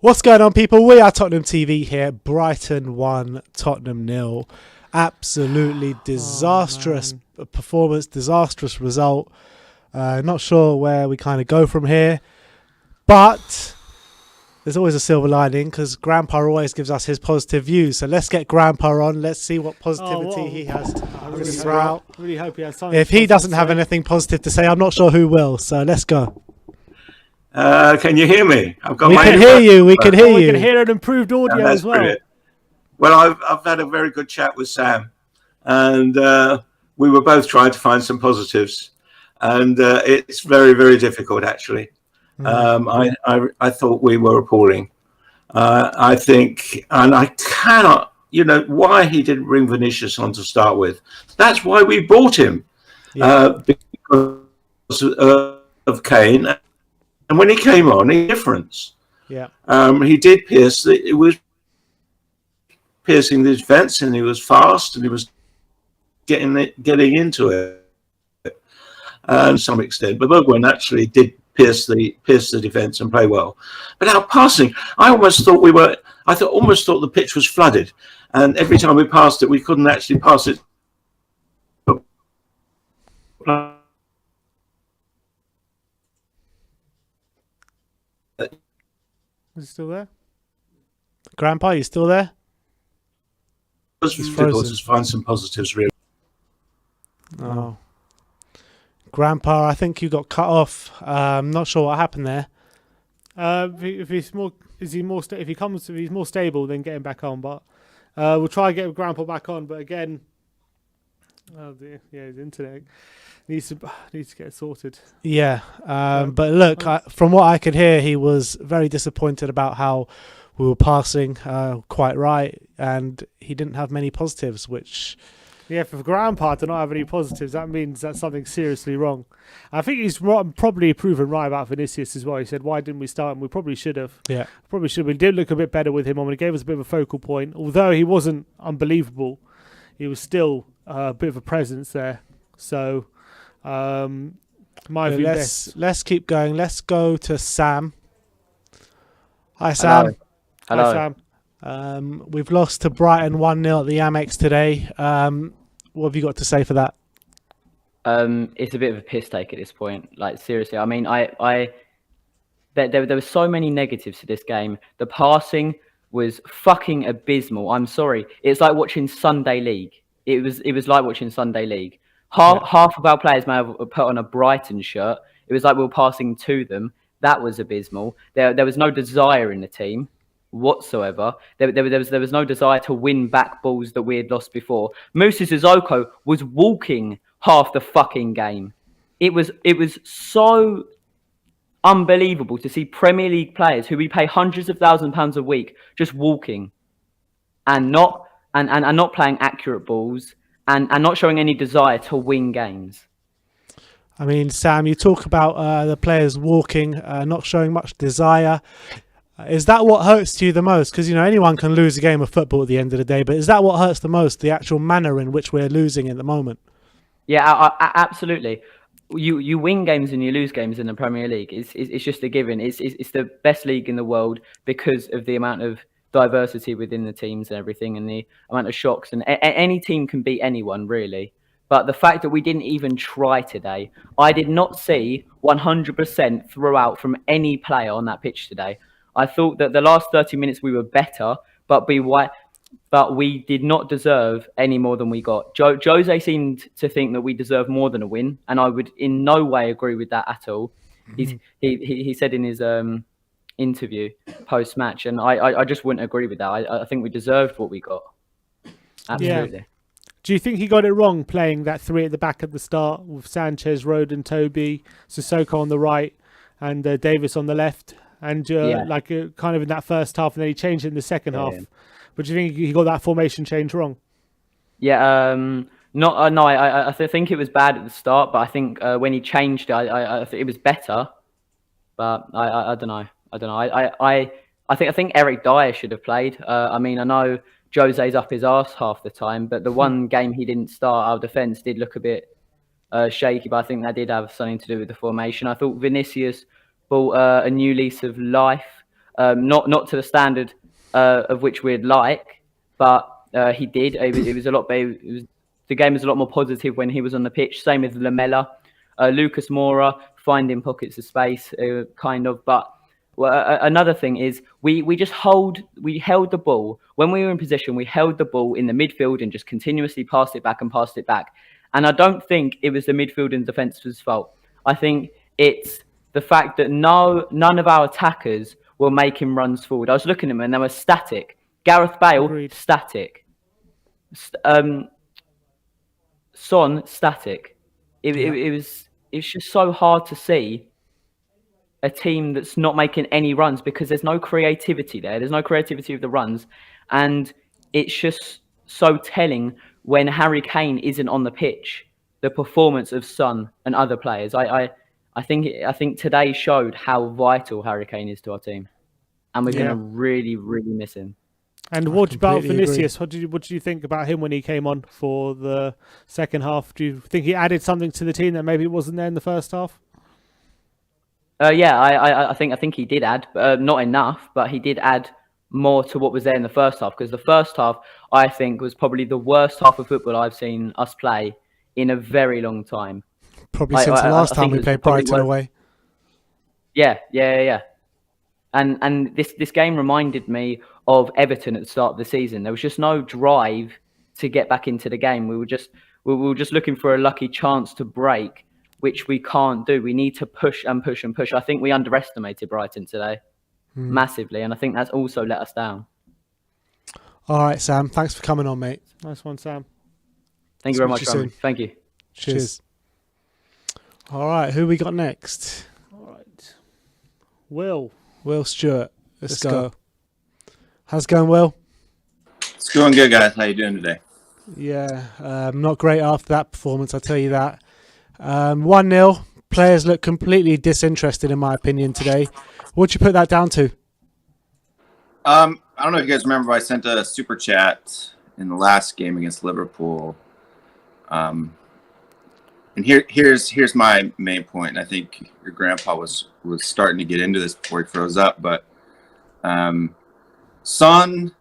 What's going on, people? We are Tottenham TV here. Brighton 1, Tottenham 0. Absolutely disastrous performance, disastrous result. Not sure where we kind of go from here. But there's always a silver lining because Grandpa always gives us his positive views. So let's get Grandpa on. Let's see what positivity he has to throw out. Really hope he has something. If he doesn't have anything positive to say, I'm not sure who will. So let's go. Can you hear me? We can hear you. We can hear you. We can hear an improved audio as well. Brilliant. Well, I've had a very good chat with Sam, and we were both trying to find some positives, and it's very, very difficult actually. I thought we were appalling. I think, and I cannot, why he didn't bring Vinicius on to start with. That's why we bought him, because of Kane. And when he came on, he difference. Yeah. He did pierce. It was piercing the defense, and he was fast, and he was getting into it, to some extent. But Bergwijn actually did pierce the defense and play well. But our passing, I almost thought the pitch was flooded, and every time we passed it, we couldn't actually pass it. Is he still there? Grandpa, you still there? It's difficult to find some positives, really. Oh. Grandpa, I think you got cut off. I'm not sure what happened there. If he's more stable, then get him back on. But we'll try and get Grandpa back on. But again, his internet needs to get sorted. Yeah, but look, from what I could hear, he was very disappointed about how we were passing. Quite right, and he didn't have many positives, which. Yeah, for Grandpa to not have any positives, that means that something's seriously wrong. I think he's probably proven right about Vinicius as well. He said, why didn't we start him? We probably should have. Yeah. Probably should have. We did look a bit better with him on. He gave us a bit of a focal point. Although he wasn't unbelievable, he was still a bit of a presence there. So, let's keep going. Let's go to Sam. Hi, Sam. Hello. Hi, Sam. We've lost to Brighton 1-0 at the Amex today. What have you got to say for that? It's a bit of a piss take at this point. Like, seriously, I mean, there were so many negatives to this game. The passing was fucking abysmal. I'm sorry. It's like watching Sunday League. It was like watching Sunday League. Half of our players may have put on a Brighton shirt. It was like we were passing to them. That was abysmal. There was no desire in the team whatsoever. There was no desire to win back balls that we had lost before. Moussa Sissoko was walking half the fucking game. It was so unbelievable to see Premier League players who we pay hundreds of £1,000s a week just walking and not playing accurate balls and not showing any desire to win games. I mean, Sam, you talk about the players walking, not showing much desire. Is that what hurts you the most? Because, anyone can lose a game of football at the end of the day, but is that what hurts the most, the actual manner in which we're losing at the moment? Yeah, absolutely. You win games and you lose games in the Premier League. It's just a given. It's the best league in the world because of the amount of diversity within the teams and everything, and the amount of shocks. And any team can beat anyone, really. But the fact that we didn't even try today, I did not see 100% throughout from any player on that pitch today. I thought that the last 30 minutes we were better, but we did not deserve any more than we got. Jose seemed to think that we deserve more than a win, and I would in no way agree with that at all. He said in his interview post-match, and I just wouldn't agree with that. I think we deserved what we got. Absolutely. Yeah. Do you think he got it wrong playing that three at the back at the start with Sanchez, Rodon, Toby, Sissoko on the right, and Davis on the left? And kind of in that first half, and then he changed it in the second half. But do you think he got that formation change wrong? Yeah, no. I think it was bad at the start, but I think when he changed it, I think it was better. But I don't know. I think Eric Dyer should have played. I mean, I know Jose's up his arse half the time, but the one game he didn't start, our defence did look a bit shaky. But I think that did have something to do with the formation. I thought Vinicius brought a new lease of life Not to the standard of which we'd like, but he did. It was a lot better. The game was a lot more positive when he was on the pitch. Same with Lamella, Lucas Moura finding pockets of space, kind of. But another thing is we held the ball when we were in possession. We held the ball in the midfield and just continuously passed it back. And I don't think it was the midfield and defence's fault. I think it's the fact that none of our attackers were making runs forward. I was looking at them and they were static. Gareth Bale, Agreed. static. Son, static. It's just so hard to see a team that's not making any runs because there's no creativity there. There's no creativity of the runs. And it's just so telling when Harry Kane isn't on the pitch, the performance of Son and other players. I think today showed how vital Harry Kane is to our team. And we're going to really, really miss him. And what about Vinicius? What did you think about him when he came on for the second half? Do you think he added something to the team that maybe wasn't there in the first half? I think he did add, not enough, but he did add more to what was there in the first half. Because the first half, I think, was probably the worst half of football I've seen us play in a very long time. Probably since the last time we played Brighton away. Yeah. And this game reminded me of Everton at the start of the season. There was just no drive to get back into the game. We were just looking for a lucky chance to break, which we can't do. We need to push and push and push. I think we underestimated Brighton today massively, and I think that's also let us down. All right, Sam. Thanks for coming on, mate. Nice one, Sam. Thank you very much, Roman. Thank you. Cheers. All right, who we got next? All right. Will Stewart. Let's go. How's it going, Will? It's going good, guys. How you doing today? Yeah, not great after that performance, I'll tell you that. 1-0. Players look completely disinterested, in my opinion, today. What'd you put that down to? I don't know if you guys remember, I sent a super chat in the last game against Liverpool. And here's my main point. And I think your grandpa was starting to get into this before he froze up. But Son,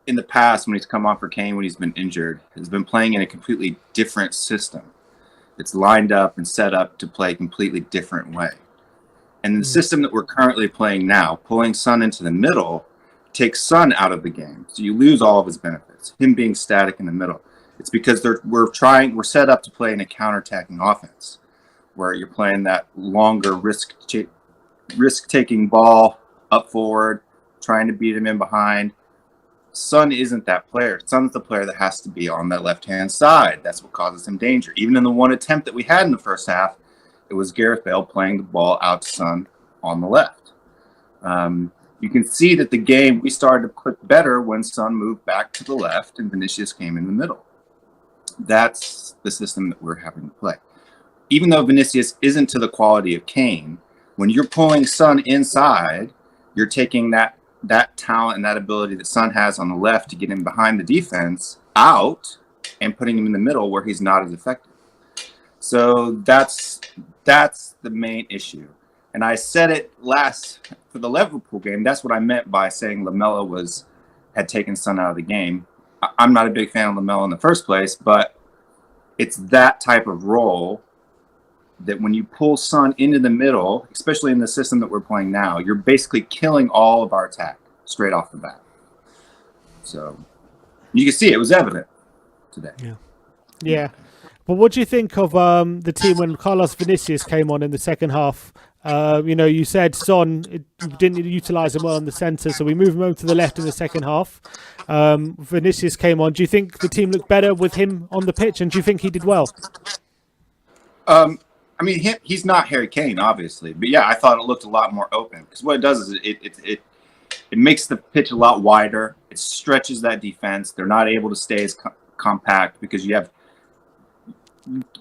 in the past, when he's come on for Kane, when he's been injured, has been playing in a completely different system. It's lined up and set up to play a completely different way. And the system that we're currently playing now, pulling Son into the middle, takes Son out of the game. So you lose all of his benefits, him being static in the middle. It's because we're set up to play in a counter-attacking offense, where you're playing that longer risk-taking ball up forward, trying to beat him in behind. Son isn't that player. Son's the player that has to be on that left-hand side. That's what causes him danger. Even in the one attempt that we had in the first half, it was Gareth Bale playing the ball out to Son on the left. You can see that the game, we started to click better when Son moved back to the left and Vinicius came in the middle. That's the system that we're having to play. Even though Vinicius isn't to the quality of Kane, when you're pulling Son inside, you're taking that talent and that ability that Son has on the left to get him behind the defense out and putting him in the middle where he's not as effective. So that's the main issue. And I said it for the Liverpool game. That's what I meant by saying Lamella had taken Son out of the game. I'm not a big fan of Lamella in the first place, but it's that type of role that when you pull Son into the middle, especially in the system that we're playing now, you're basically killing all of our attack straight off the bat. So you can see it was evident today. Yeah. But what do you think of the team when Carlos Vinicius came on in the second half? You said Son didn't utilise him well in the centre, so we moved him over to the left in the second half. Vinicius came on. Do you think the team looked better with him on the pitch, and do you think he did well? He's not Harry Kane, obviously, but yeah, I thought it looked a lot more open because what it does is it makes the pitch a lot wider. It stretches that defense. They're not able to stay as compact because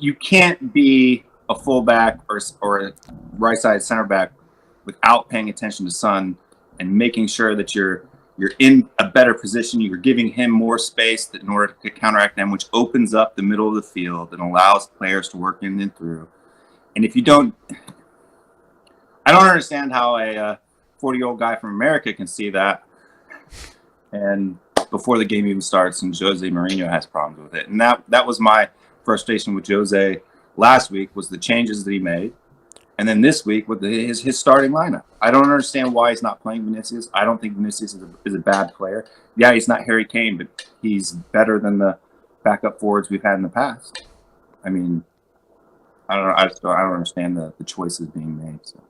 you can't be a fullback or a right side center back without paying attention to Son and making sure that you're in a better position. You're giving him more space in order to counteract them, which opens up the middle of the field and allows players to work in and through. And if you don't, I don't understand how a 40-year-old guy from America can see that. And before the game even starts, and Jose Mourinho has problems with it. And that was my frustration with Jose last week, was the changes that he made. And then this week with his starting lineup. I don't understand why he's not playing Vinicius. I don't think Vinicius is a bad player. Yeah, he's not Harry Kane, but he's better than the backup forwards we've had in the past. I mean, I don't know. I don't understand the choices being made. So.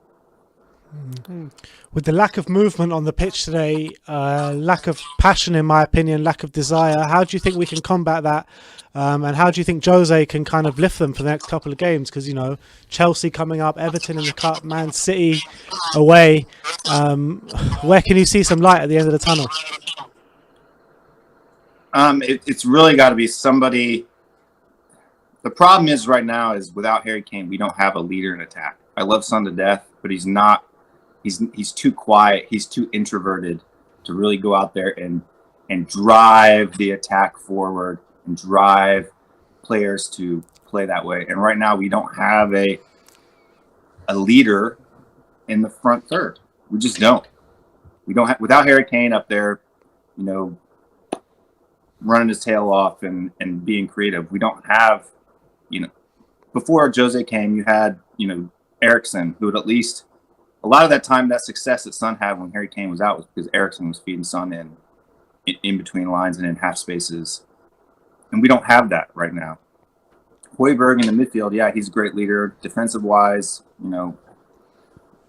With the lack of movement on the pitch today, lack of passion, in my opinion, lack of desire, how do you think we can combat that? And how do you think Jose can kind of lift them for the next couple of games? Because, you know, Chelsea coming up, Everton in the cup, Man City away. Where can you see some light at the end of the tunnel? It's really got to be somebody. The problem is right now is without Harry Kane, we don't have a leader in attack. I love Son to death, but he's not. He's too quiet. He's too introverted to really go out there and drive the attack forward and drive players to play that way. And right now we don't have a leader in the front third. We just don't. We don't have, without Harry Kane up there, you know, running his tail off and being creative. We don't have, you know, before Jose came, you had, you know, Eriksen, who would at least a lot of that time, that success that Son had when Harry Kane was out was because Eriksen was feeding Son in between lines and in half spaces. And we don't have that right now. Højbjerg in the midfield, yeah, he's a great leader. Defensive-wise, you know,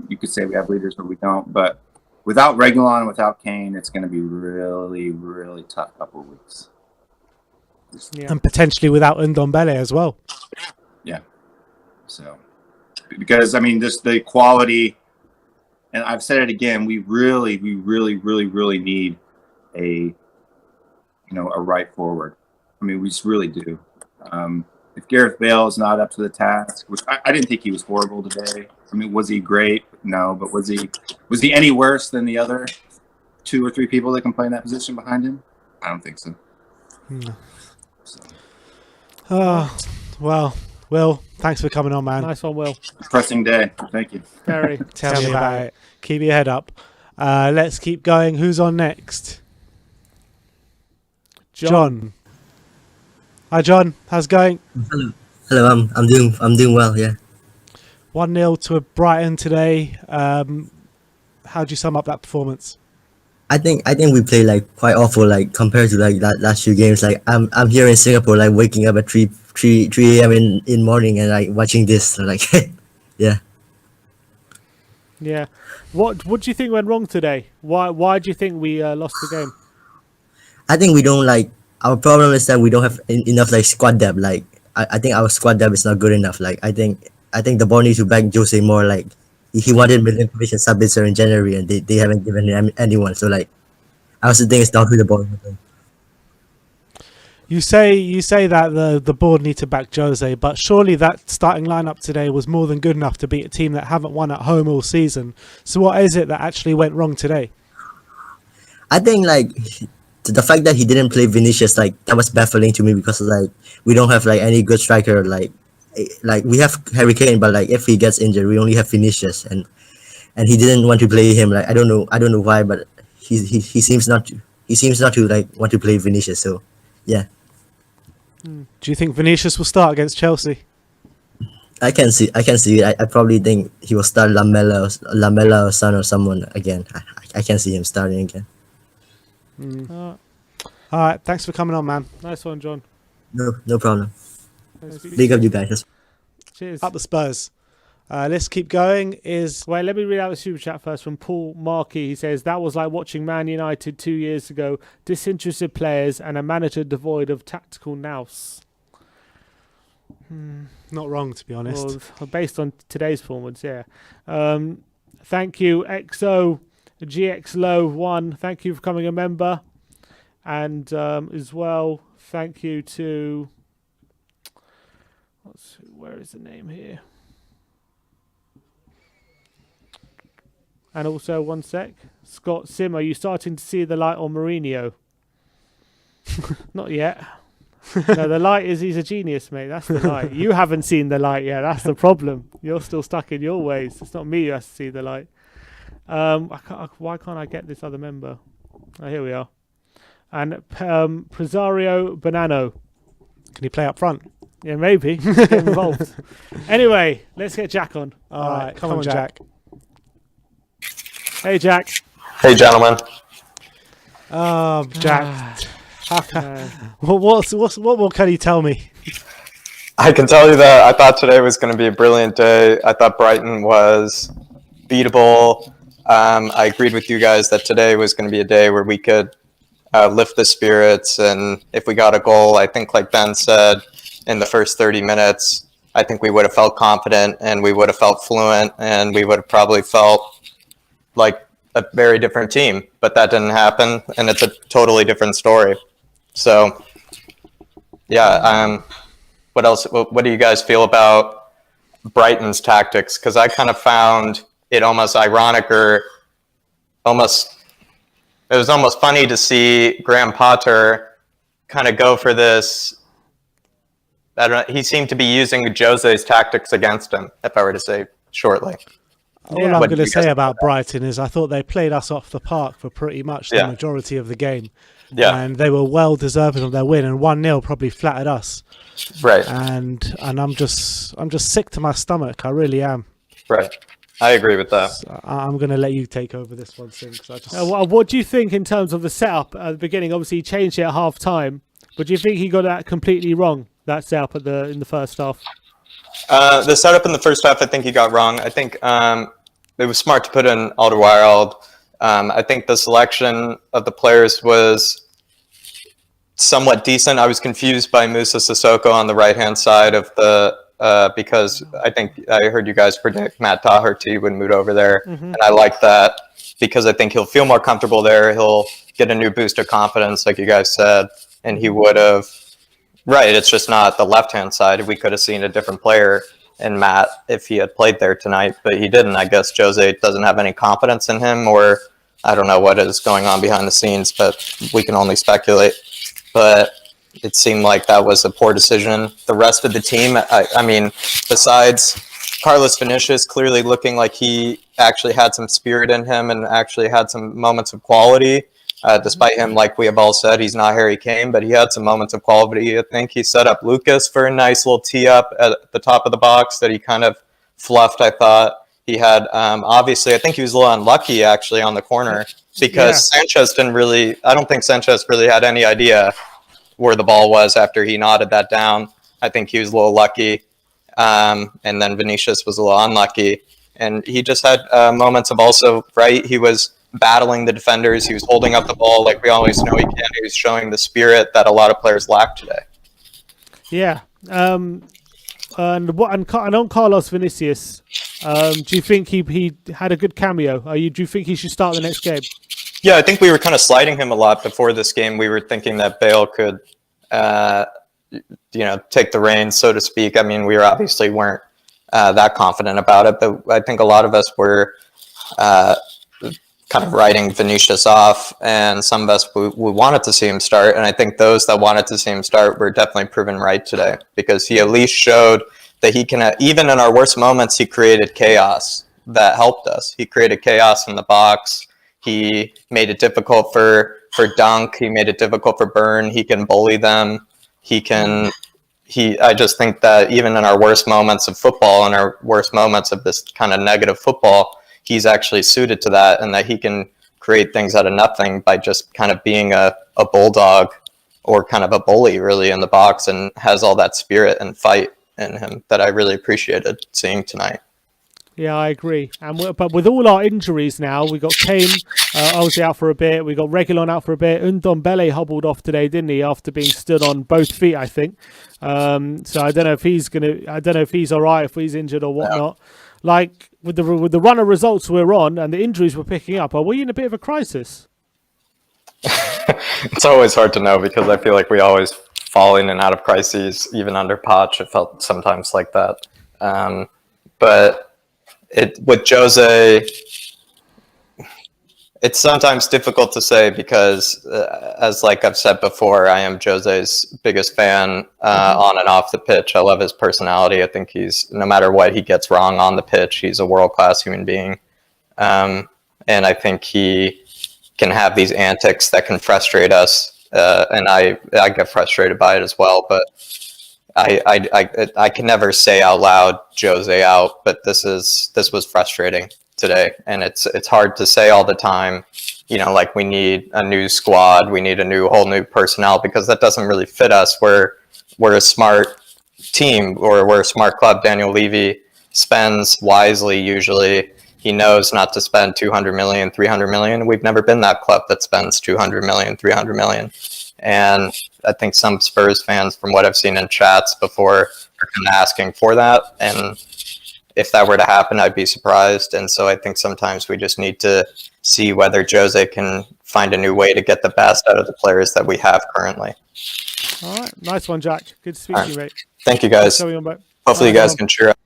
you could say we have leaders, but we don't. But without Reguilon and without Kane, it's going to be really, really tough couple of weeks. Yeah. And potentially without Ndombele as well. Yeah. So, because, I mean, just the quality, and I've said it again, we really need a right forward. I mean, we just really do. If Gareth Bale is not up to the task, which I didn't think he was horrible today. I mean, was he great? No, but was he any worse than the other 2 or 3 people that can play in that position behind him? I don't think so. No. So. Well, Will, thanks for coming on, man. Nice one, Will. Depressing day. Thank you. Very. Tell me about it. Keep your head up. Let's keep going. Who's on next? John. Hi, John. How's it going? Hello. I'm doing well. Yeah. 1-0 to Brighton today. How do you sum up that performance? I think we play like quite awful, like compared to like that last few games. Like I'm here in Singapore, like waking up at 3 a.m. in morning and like watching this. So, like, yeah. Yeah. What do you think went wrong today? Why do you think we lost the game? I think we don't like. Our problem is that we don't have enough like squad depth. Like I think our squad depth is not good enough. Like I think the board needs to back Jose more. Like he wanted Milinkovic and Sabitzer in January, and they haven't given him anyone. So like I also think it's down to the board. You say that the board need to back Jose, but surely that starting lineup today was more than good enough to beat a team that haven't won at home all season. So what is it that actually went wrong today? I think like the fact that he didn't play Vinicius, like that was baffling to me because like we don't have like any good striker. Like we have Harry Kane, but like if he gets injured, we only have Vinicius, and he didn't want to play him. Like I don't know why, but he seems not to like want to play Vinicius. So yeah. Do you think Vinicius will start against Chelsea? I can see it. I probably think he will start Lamela or Son or someone again. I can see him starting again. All right, thanks for coming on, man. Nice one, John. No problem. Big up you guys. Cheers. Up the Spurs. Let's keep going. Wait, let me read out the super chat first from Paul Markey. He says, that was like watching Man United 2 years ago. Disinterested players and a manager devoid of tactical nous. Not wrong, to be honest. Well, based on today's performance, yeah. Thank you, XO GXLow1. Thank you for becoming a member. And as well, thank you to... where is the name here? And also, one sec, Scott Sim, are you starting to see the light on Mourinho? Not yet. No, the light is he's a genius, mate. That's the light. You haven't seen the light yet. That's the problem. You're still stuck in your ways. It's not me who has to see the light. Why can't I get this other member? Oh, here we are. And Presario Bonanno. Can he play up front? Yeah, maybe. Get involved. Anyway, let's get Jack on. All right, come on, Jack. Hey, Jack. Hey, gentlemen. Oh, Jack. What more can you tell me? I can tell you that I thought today was going to be a brilliant day. I thought Brighton was beatable. I agreed with you guys that today was going to be a day where we could lift the spirits. And if we got a goal, I think like Ben said, in the first 30 minutes, I think we would have felt confident and we would have felt fluent and we would have probably felt like a very different team. But that didn't happen, and it's a totally different story. So, yeah, what else? What do you guys feel about Brighton's tactics? Because I kind of found it almost ironic, or it was almost funny to see Graham Potter kind of go for this. I don't know, he seemed to be using Jose's tactics against him, if I were to say shortly. All I'm going to say about Brighton is I thought they played us off the park for pretty much the majority of the game. Yeah. And they were well deserving of their win, and 1-0 probably flattered us. Right. And I'm just sick to my stomach. I really am. Right. I agree with that. So I'm going to let you take over this one, Sim. What do you think in terms of the setup at the beginning? Obviously, he changed it at half time, but do you think he got that completely wrong? That setup in the first half. The setup in the first half, I think he got wrong. I think it was smart to put in Alderweireld. I think the selection of the players was somewhat decent. I was confused by Musa Sissoko on the right-hand side of the because I think I heard you guys predict Matt Doherty would move over there, and I like that because I think he'll feel more comfortable there. He'll get a new boost of confidence, like you guys said, and he would have. Right, it's just not the left-hand side. We could have seen a different player in Matt if he had played there tonight, but he didn't. I guess Jose doesn't have any confidence in him, or I don't know what is going on behind the scenes, but we can only speculate. But it seemed like that was a poor decision. The rest of the team, I mean, besides Carlos Vinicius clearly looking like he actually had some spirit in him and actually had some moments of quality, despite him, like we have all said, he's not Harry Kane, but he had some moments of quality. I think he set up Lucas for a nice little tee-up at the top of the box that he kind of fluffed, I thought. He had, obviously, I think he was a little unlucky, actually, on the corner because Sanchez didn't really, I don't think Sanchez really had any idea where the ball was after he nodded that down. I think he was a little lucky. And then Vinicius was a little unlucky. And he just had moments of also, right, he was battling the defenders. He was holding up the ball like we always know he can. He was showing the spirit that a lot of players lack today. Yeah. And on Carlos Vinicius, do you think he had a good cameo? Do you think he should start the next game? Yeah, I think we were kind of sliding him a lot before this game. We were thinking that Bale could, take the reins, so to speak. I mean, we obviously weren't that confident about it, but I think a lot of us were kind of writing Vinicius off, and some of us we wanted to see him start, and I think those that wanted to see him start were definitely proven right today, because he at least showed that he can, even in our worst moments, he created chaos that helped us. He created chaos in the box. He made it difficult for Dunk. He made it difficult for Burn. He can bully them. I just think that even in our worst moments of football and our worst moments of this kind of negative football, he's actually suited to that, and that he can create things out of nothing by just kind of being a bulldog or kind of a bully really in the box, and has all that spirit and fight in him that I really appreciated seeing tonight. Yeah, I agree. But with all our injuries now, we got Kane obviously out for a bit. We got Reguilon out for a bit. Ndombele hobbled off today, didn't he? After being stood on both feet, I think. So I don't know if he's all right, if he's injured or whatnot. Yeah. Like with the run of results we're on and the injuries we're picking up, are we in a bit of a crisis? It's always hard to know, because I feel like we always fall in and out of crises, even under Poch. It felt sometimes like that. But with Jose, it's sometimes difficult to say, because as like I've said before, I am Jose's biggest fan on and off the pitch. I love his personality. I think he's, no matter what he gets wrong on the pitch, he's a world-class human being. And and I think he can have these antics that can frustrate us, and I get frustrated by it as well. But I can never say out loud Jose out, but this was frustrating today, and it's hard to say all the time. Like we need a new squad, we need whole new personnel, because that doesn't really fit us. We're a smart team, or we're a smart club. Daniel Levy spends wisely usually. He knows not to spend 200 million, 300 million. We've never been that club that spends 200 million, 300 million. And I think some Spurs fans, from what I've seen in chats before, are kind of asking for that. And if that were to happen, I'd be surprised. And so I think sometimes we just need to see whether Jose can find a new way to get the best out of the players that we have currently. All right. Nice one, Jack. Good to speak to you, mate. Thank you, guys. Hopefully you guys can cheer up.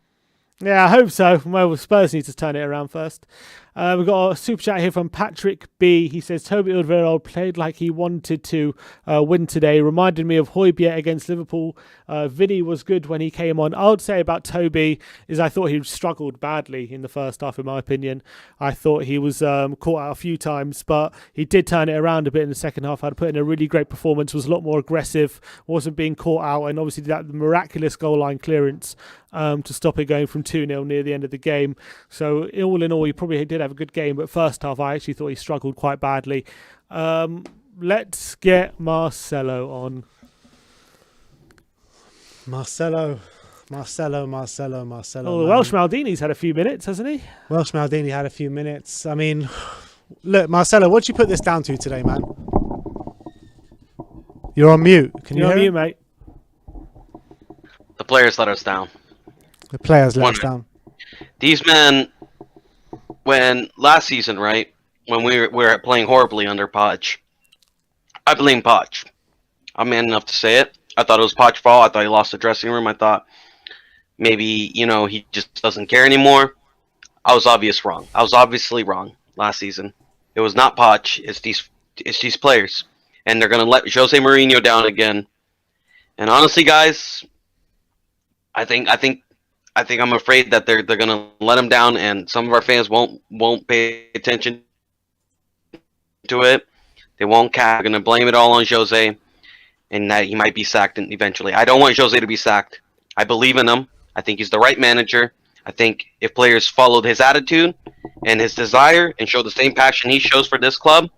Yeah, I hope so. Well, Spurs need to turn it around first. We've got a super chat here from Patrick B. He says, Toby Alderweireld played like he wanted to win today. Reminded me of Højbjerg against Liverpool. Vinny was good when he came on. I would say about Toby is I thought he struggled badly in the first half, in my opinion. I thought he was caught out a few times, but he did turn it around a bit in the second half. I'd put in a really great performance, was a lot more aggressive, wasn't being caught out, and obviously that miraculous goal line clearance to stop it going from 2-0 near the end of the game. So all in all, he probably did have a good game, but first half I actually thought he struggled quite badly. Let's get Marcelo on. Marcelo. Oh, the Welsh Maldini's had a few minutes, hasn't he? Welsh Maldini had a few minutes. I mean, look, Marcelo, what do you put this down to today, man? You're on mute. Can you hear on mute, him? mate? The players let us down. The players let us down. These men, when last season, right, when we were playing horribly under Poch, I blame Poch. I'm man enough to say it. I thought it was Poch's fault. I thought he lost the dressing room. I thought maybe, he just doesn't care anymore. I was obviously wrong last season. It was not Poch. It's these players. And they're going to let Jose Mourinho down again. And honestly, guys, I think I'm afraid that they're going to let him down, and some of our fans won't pay attention to it. They won't care. They're going to blame it all on Jose, and that he might be sacked eventually. I don't want Jose to be sacked. I believe in him. I think he's the right manager. I think if players followed his attitude and his desire and showed the same passion he shows for this club,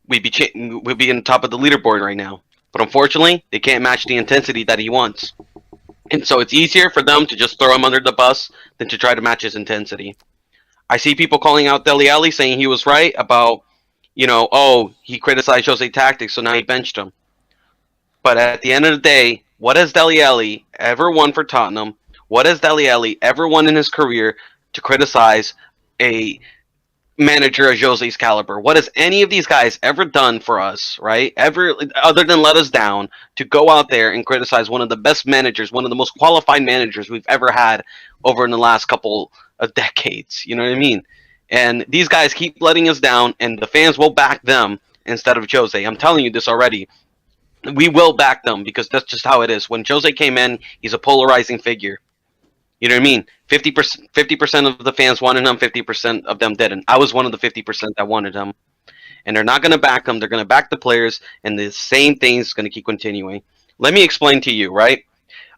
we'd be in the top of the leaderboard right now. But unfortunately, they can't match the intensity that he wants. And so it's easier for them to just throw him under the bus than to try to match his intensity. I see people calling out Dele Alli, saying he was right about, he criticized Jose tactics, so now he benched him. But at the end of the day, what has Dele Alli ever won for Tottenham? What has Dele Alli ever won in his career to criticize a manager of Jose's caliber? What has any of these guys ever done for us, right? Other than let us down, to go out there and criticize one of the best managers, one of the most qualified managers we've ever had over in the last couple of decades. You know what I mean? And these guys keep letting us down, and the fans will back them instead of Jose. I'm telling you this already. We will back them, because that's just how it is. When Jose came in, he's a polarizing figure. You know what I mean? 50% of the fans wanted him, 50% of them didn't. I was one of the 50% that wanted him. And they're not going to back him. They're going to back the players, and the same thing is going to keep continuing. Let me explain to you, right?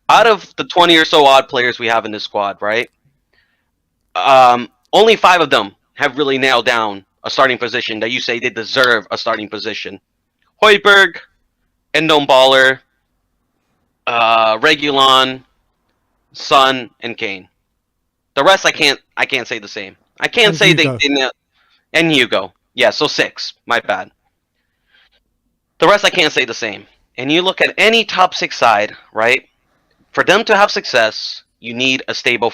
Out of the 20 or so odd players we have in this squad, right? Only 5 of them have really nailed down a starting position that you say they deserve a starting position. Højbjerg, Ndombele, Reguilon, Son, and Kane. The rest I can't say the same. I can't say they didn't. And Hugo. Yeah, so 6. My bad. The rest I can't say the same. And you look at any top 6 side, right? For them to have success, you need a stable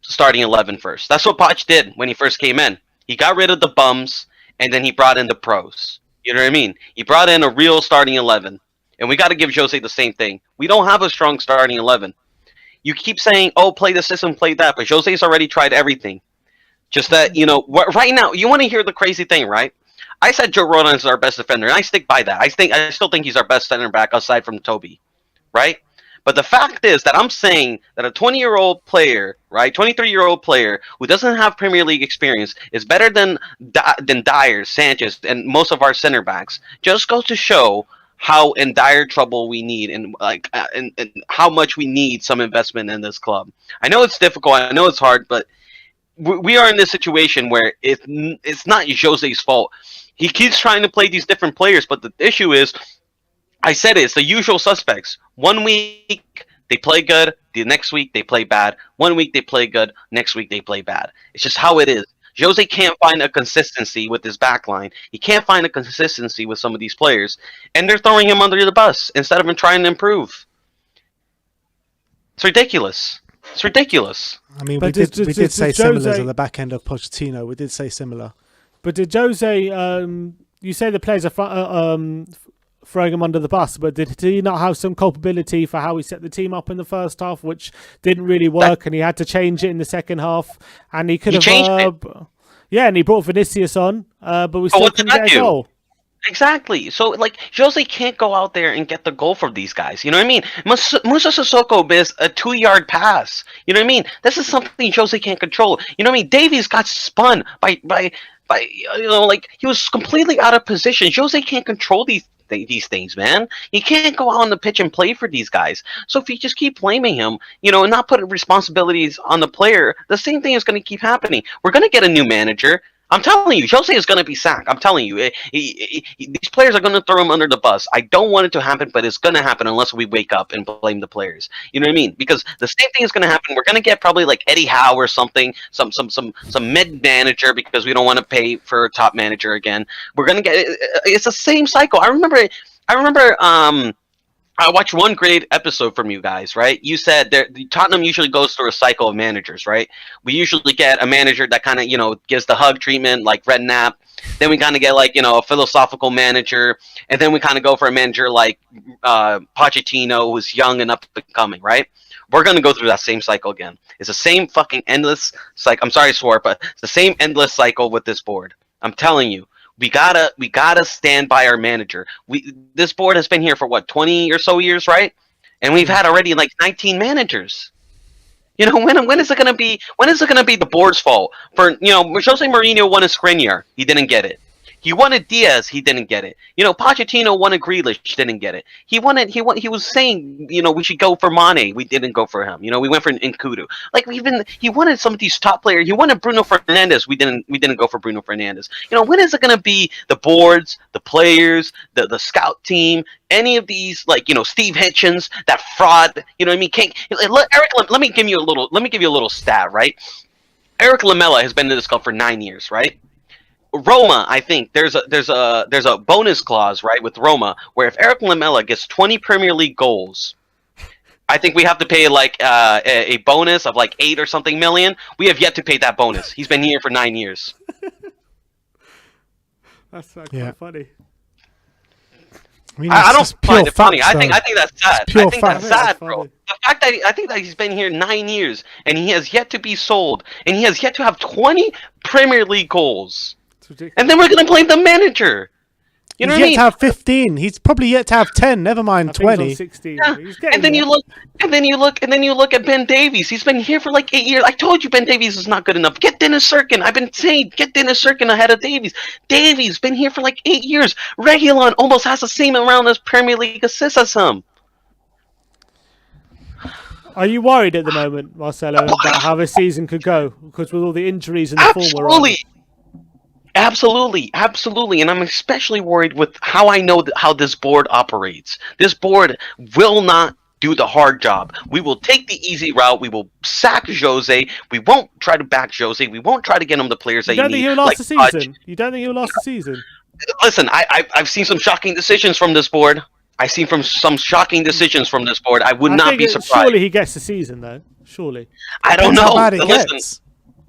starting 11 first. That's what Poch did when he first came in. He got rid of the bums, and then he brought in the pros. You know what I mean? He brought in a real starting 11. And we got to give Jose the same thing. We don't have a strong starting 11. You keep saying, oh, play this system, play that. But Jose's already tried everything. Just that, right now, you want to hear the crazy thing, right? I said Joe Rodon is our best defender, and I stick by that. I still think he's our best center back aside from Toby, right? But the fact is that I'm saying that a 20-year-old player, right, 23-year-old player who doesn't have Premier League experience is better than Dyer, Sanchez, and most of our center backs. Just goes to show how in dire trouble we need, and and how much we need some investment in this club. I know it's difficult. I know it's hard, but we are in this situation where it's not Jose's fault. He keeps trying to play these different players, but the issue is, I said it's the usual suspects. 1 week they play good, the next week they play bad. 1 week they play good, next week they play bad. It's just how it is. Jose can't find a consistency with his back line. He can't find a consistency with some of these players, and they're throwing him under the bus instead of him trying to improve. It's ridiculous. It's ridiculous. I mean, But we did did say Jose- similar on the back end of Pochettino. We did say similar. But did Jose? You say the players are throwing him under the bus, but did he not have some culpability for how he set the team up in the first half, which didn't really work, and he had to change it in the second half, and he could have changed it. Yeah, and he brought Vinicius on, but we still what couldn't did that get a do? goal. Exactly. So, like, Jose can't go out there and get the goal from these guys. You know what I mean? Musa Sissoko missed a 2-yard pass. You know what I mean? This is something Jose can't control. You know what I mean? Davies got spun by like, he was completely out of position. Jose can't control these things, man. He can't go out on the pitch and play for these guys. So if you just keep blaming him, and not putting responsibilities on the player, the same thing is going to keep happening. We're going to get a new manager. I'm telling you, Jose is going to be sacked. I'm telling you, these players are going to throw him under the bus. I don't want it to happen, but it's going to happen unless we wake up and blame the players. You know what I mean? Because the same thing is going to happen. We're going to get probably like Eddie Howe or something, some mid manager, because we don't want to pay for a top manager again. We're going to get it's the same cycle. I remember. I watched one great episode from you guys, right? You said Tottenham usually goes through a cycle of managers, right? We usually get a manager that kind of, gives the hug treatment, like Redknapp. Then we kind of get a philosophical manager. And then we kind of go for a manager like Pochettino, who's young and up and coming, right? We're going to go through that same cycle again. It's the same fucking endless cycle. I'm sorry, Swart, but it's the same endless cycle with this board. I'm telling you. We gotta stand by our manager. This board has been here for 20 or so years, right? And we've had already 19 managers. When is it gonna be? When is it gonna be the board's fault? For Jose Mourinho won a Skriniar, he didn't get it. He wanted Diaz, he didn't get it. Pochettino wanted Grealish, didn't get it. He was saying, we should go for Mane, we didn't go for him. We went for Nkudu. He wanted some of these top players. He wanted Bruno Fernandes, we didn't go for Bruno Fernandes. When is it gonna be the boards, the players, the scout team, any of these, Steve Hitchens, that fraud, you know what I mean? Eric, let me give you a little stat, right? Eric Lamela has been in this club for 9 years, right? Roma, I think there's a bonus clause, right, with Roma, where if Eric Lamela gets 20 Premier League goals, I think we have to pay a bonus of 8 or something million. We have yet to pay that bonus. He's been here for 9 years. That's quite funny. I don't find it funny. I think that's sad. Pure I think that's facts. sad, bro. The fact that I think that he's been here 9 years and he has yet to be sold, and he has yet to have 20 Premier League goals. And then we're going to blame the manager. You know what I mean? He's yet to have 15. He's probably yet to have 10. Never mind 20. 16. Yeah. And then you look at Ben Davies. He's been here for 8 years. I told you Ben Davies is not good enough. Get Dennis Sirkin. I've been saying get Dennis Sirkin ahead of Davies. Davies been here for 8 years. Reguilon almost has the same amount as Premier League assists as him. Are you worried at the moment, Marcelo, about how this season could go? Because with all the injuries and the form we're on. Absolutely, and I'm especially worried with how I know how this board operates. This board will not do the hard job. We will take the easy route. We will sack Jose. We won't try to back Jose. We won't try to get him the players that you need. You don't think he'll last the season? You don't think he'll last the season? Listen, I've seen some shocking decisions from this board. I would not be surprised. Surely he gets the season, though. Surely. I don't know. Listen.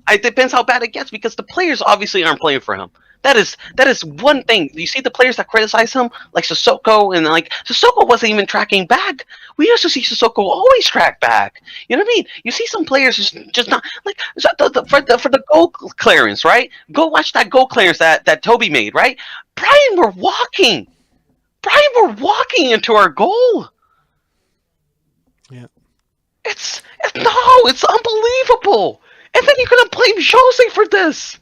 It depends how bad it gets, because the players obviously aren't playing for him. That is one thing. You see the players that criticize him, like Sissoko, and Sissoko wasn't even tracking back. We used to see Sissoko always track back. You know what I mean? You see some players just not for the goal clearance, right? Go watch that goal clearance that Toby made, right? Brian, we're walking into our goal. It's unbelievable. And then you're gonna blame Jose for this.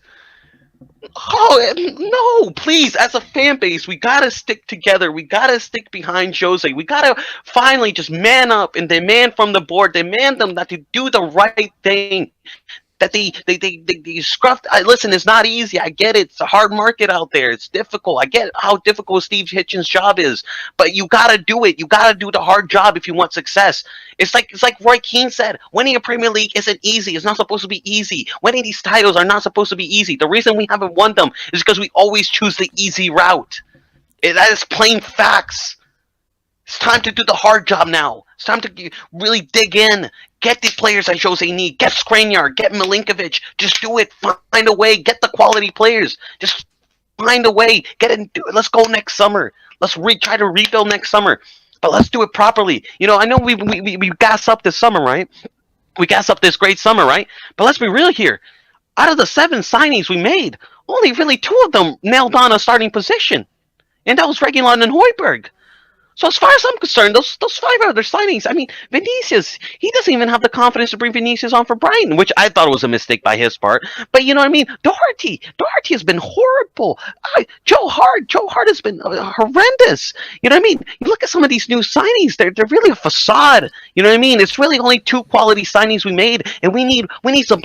Oh no! Please, as a fan base, we gotta stick together. We gotta stick behind Jose. We gotta finally just man up and demand from the board, demand them that they do the right thing. That they scruffed. Listen, it's not easy. I get it. It's a hard market out there. It's difficult. I get how difficult Steve Hitchens' job is, but you gotta do it. You gotta do the hard job if you want success. It's like Roy Keane said, winning a Premier League isn't easy. It's not supposed to be easy. Winning these titles are not supposed to be easy. The reason we haven't won them is because we always choose the easy route. That is plain facts. It's time to do the hard job now. It's time to really dig in. Get the players that Jose need. Get Skriniar. Get Milinkovic. Just do it. Find a way. Get the quality players. Just find a way. Get it. Let's go next summer. Let's try to rebuild next summer. But let's do it properly. I know we gas up this summer, right? We gas up this great summer, right? But let's be real here. Out of the 7 signings we made, only really 2 of them nailed on a starting position. And that was Reguilon and Højbjerg. So as far as I'm concerned, those 5 other signings, I mean, Vinicius, he doesn't even have the confidence to bring Vinicius on for Brighton, which I thought was a mistake by his part. But you know what I mean? Doherty has been horrible. Joe Hart has been horrendous. You know what I mean? You look at some of these new signings, they're really a facade. You know what I mean? It's really only 2 quality signings we made, and we need some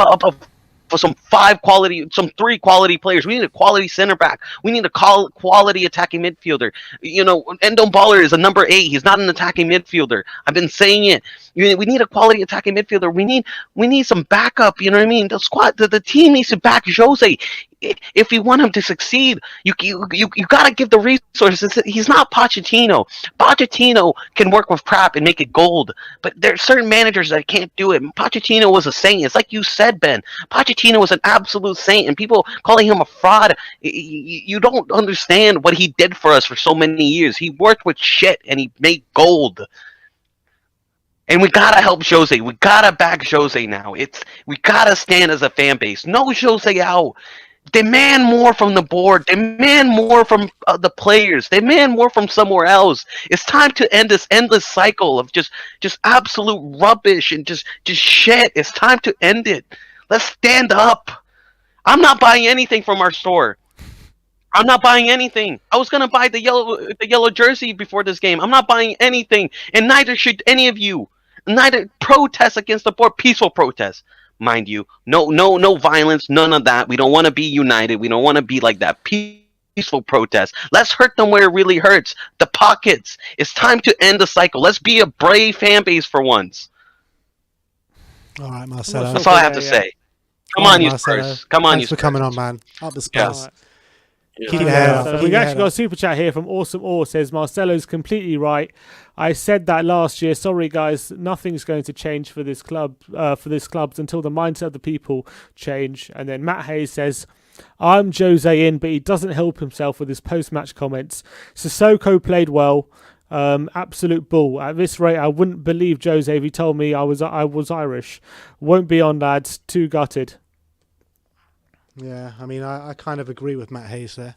for some 3 quality players. We need a quality center back. We need a quality attacking midfielder. Endo Baller is a number 8. He's not an attacking midfielder. I've been saying it. We need a quality attacking midfielder. We need some backup. You know what I mean? The team needs to back Jose. If you want him to succeed, you got to give the resources. He's not Pochettino. Pochettino can work with crap and make it gold, but there are certain managers that can't do it. Pochettino was a saint. It's like you said, Ben. Pochettino was an absolute saint, and people calling him a fraud. You don't understand what he did for us for so many years. He worked with shit, and he made gold. And we gotta help Jose. We gotta back Jose now. We gotta stand as a fan base. No Jose out. Demand more from the board. Demand more from the players. Demand more from somewhere else. It's time to end this endless cycle of just absolute rubbish and just shit. It's time to end it. Let's stand up. I'm not buying anything from our store. I'm not buying anything. I was gonna buy the yellow jersey before this game. I'm not buying anything, and neither should any of you. Neither protest against the board. Peaceful protest. Mind you, no violence, none of that. We don't want to be united. We don't want to be like that. Peaceful protest. Let's hurt them where it really hurts. The pockets. It's time to end the cycle. Let's be a brave fan base for once. All right, Marcelo. That's all I have to say. Come on, you Spurs. Come on, you Spurs. Thanks for coming on, man. Up the Spurs. Yeah. Keep your head up. So we've actually got a super chat here from Awesome Or says Marcelo's completely right. I said that last year. Sorry guys, nothing's going to change for this club until the mindset of the people change. And then Matt Hayes says, I'm Jose in, but he doesn't help himself with his post-match comments. Sissoko played well. Absolute bull. At this rate, I wouldn't believe Jose if he told me I was Irish. Won't be on, lads. Too gutted. Yeah, I mean, I kind of agree with Matt Hayes there.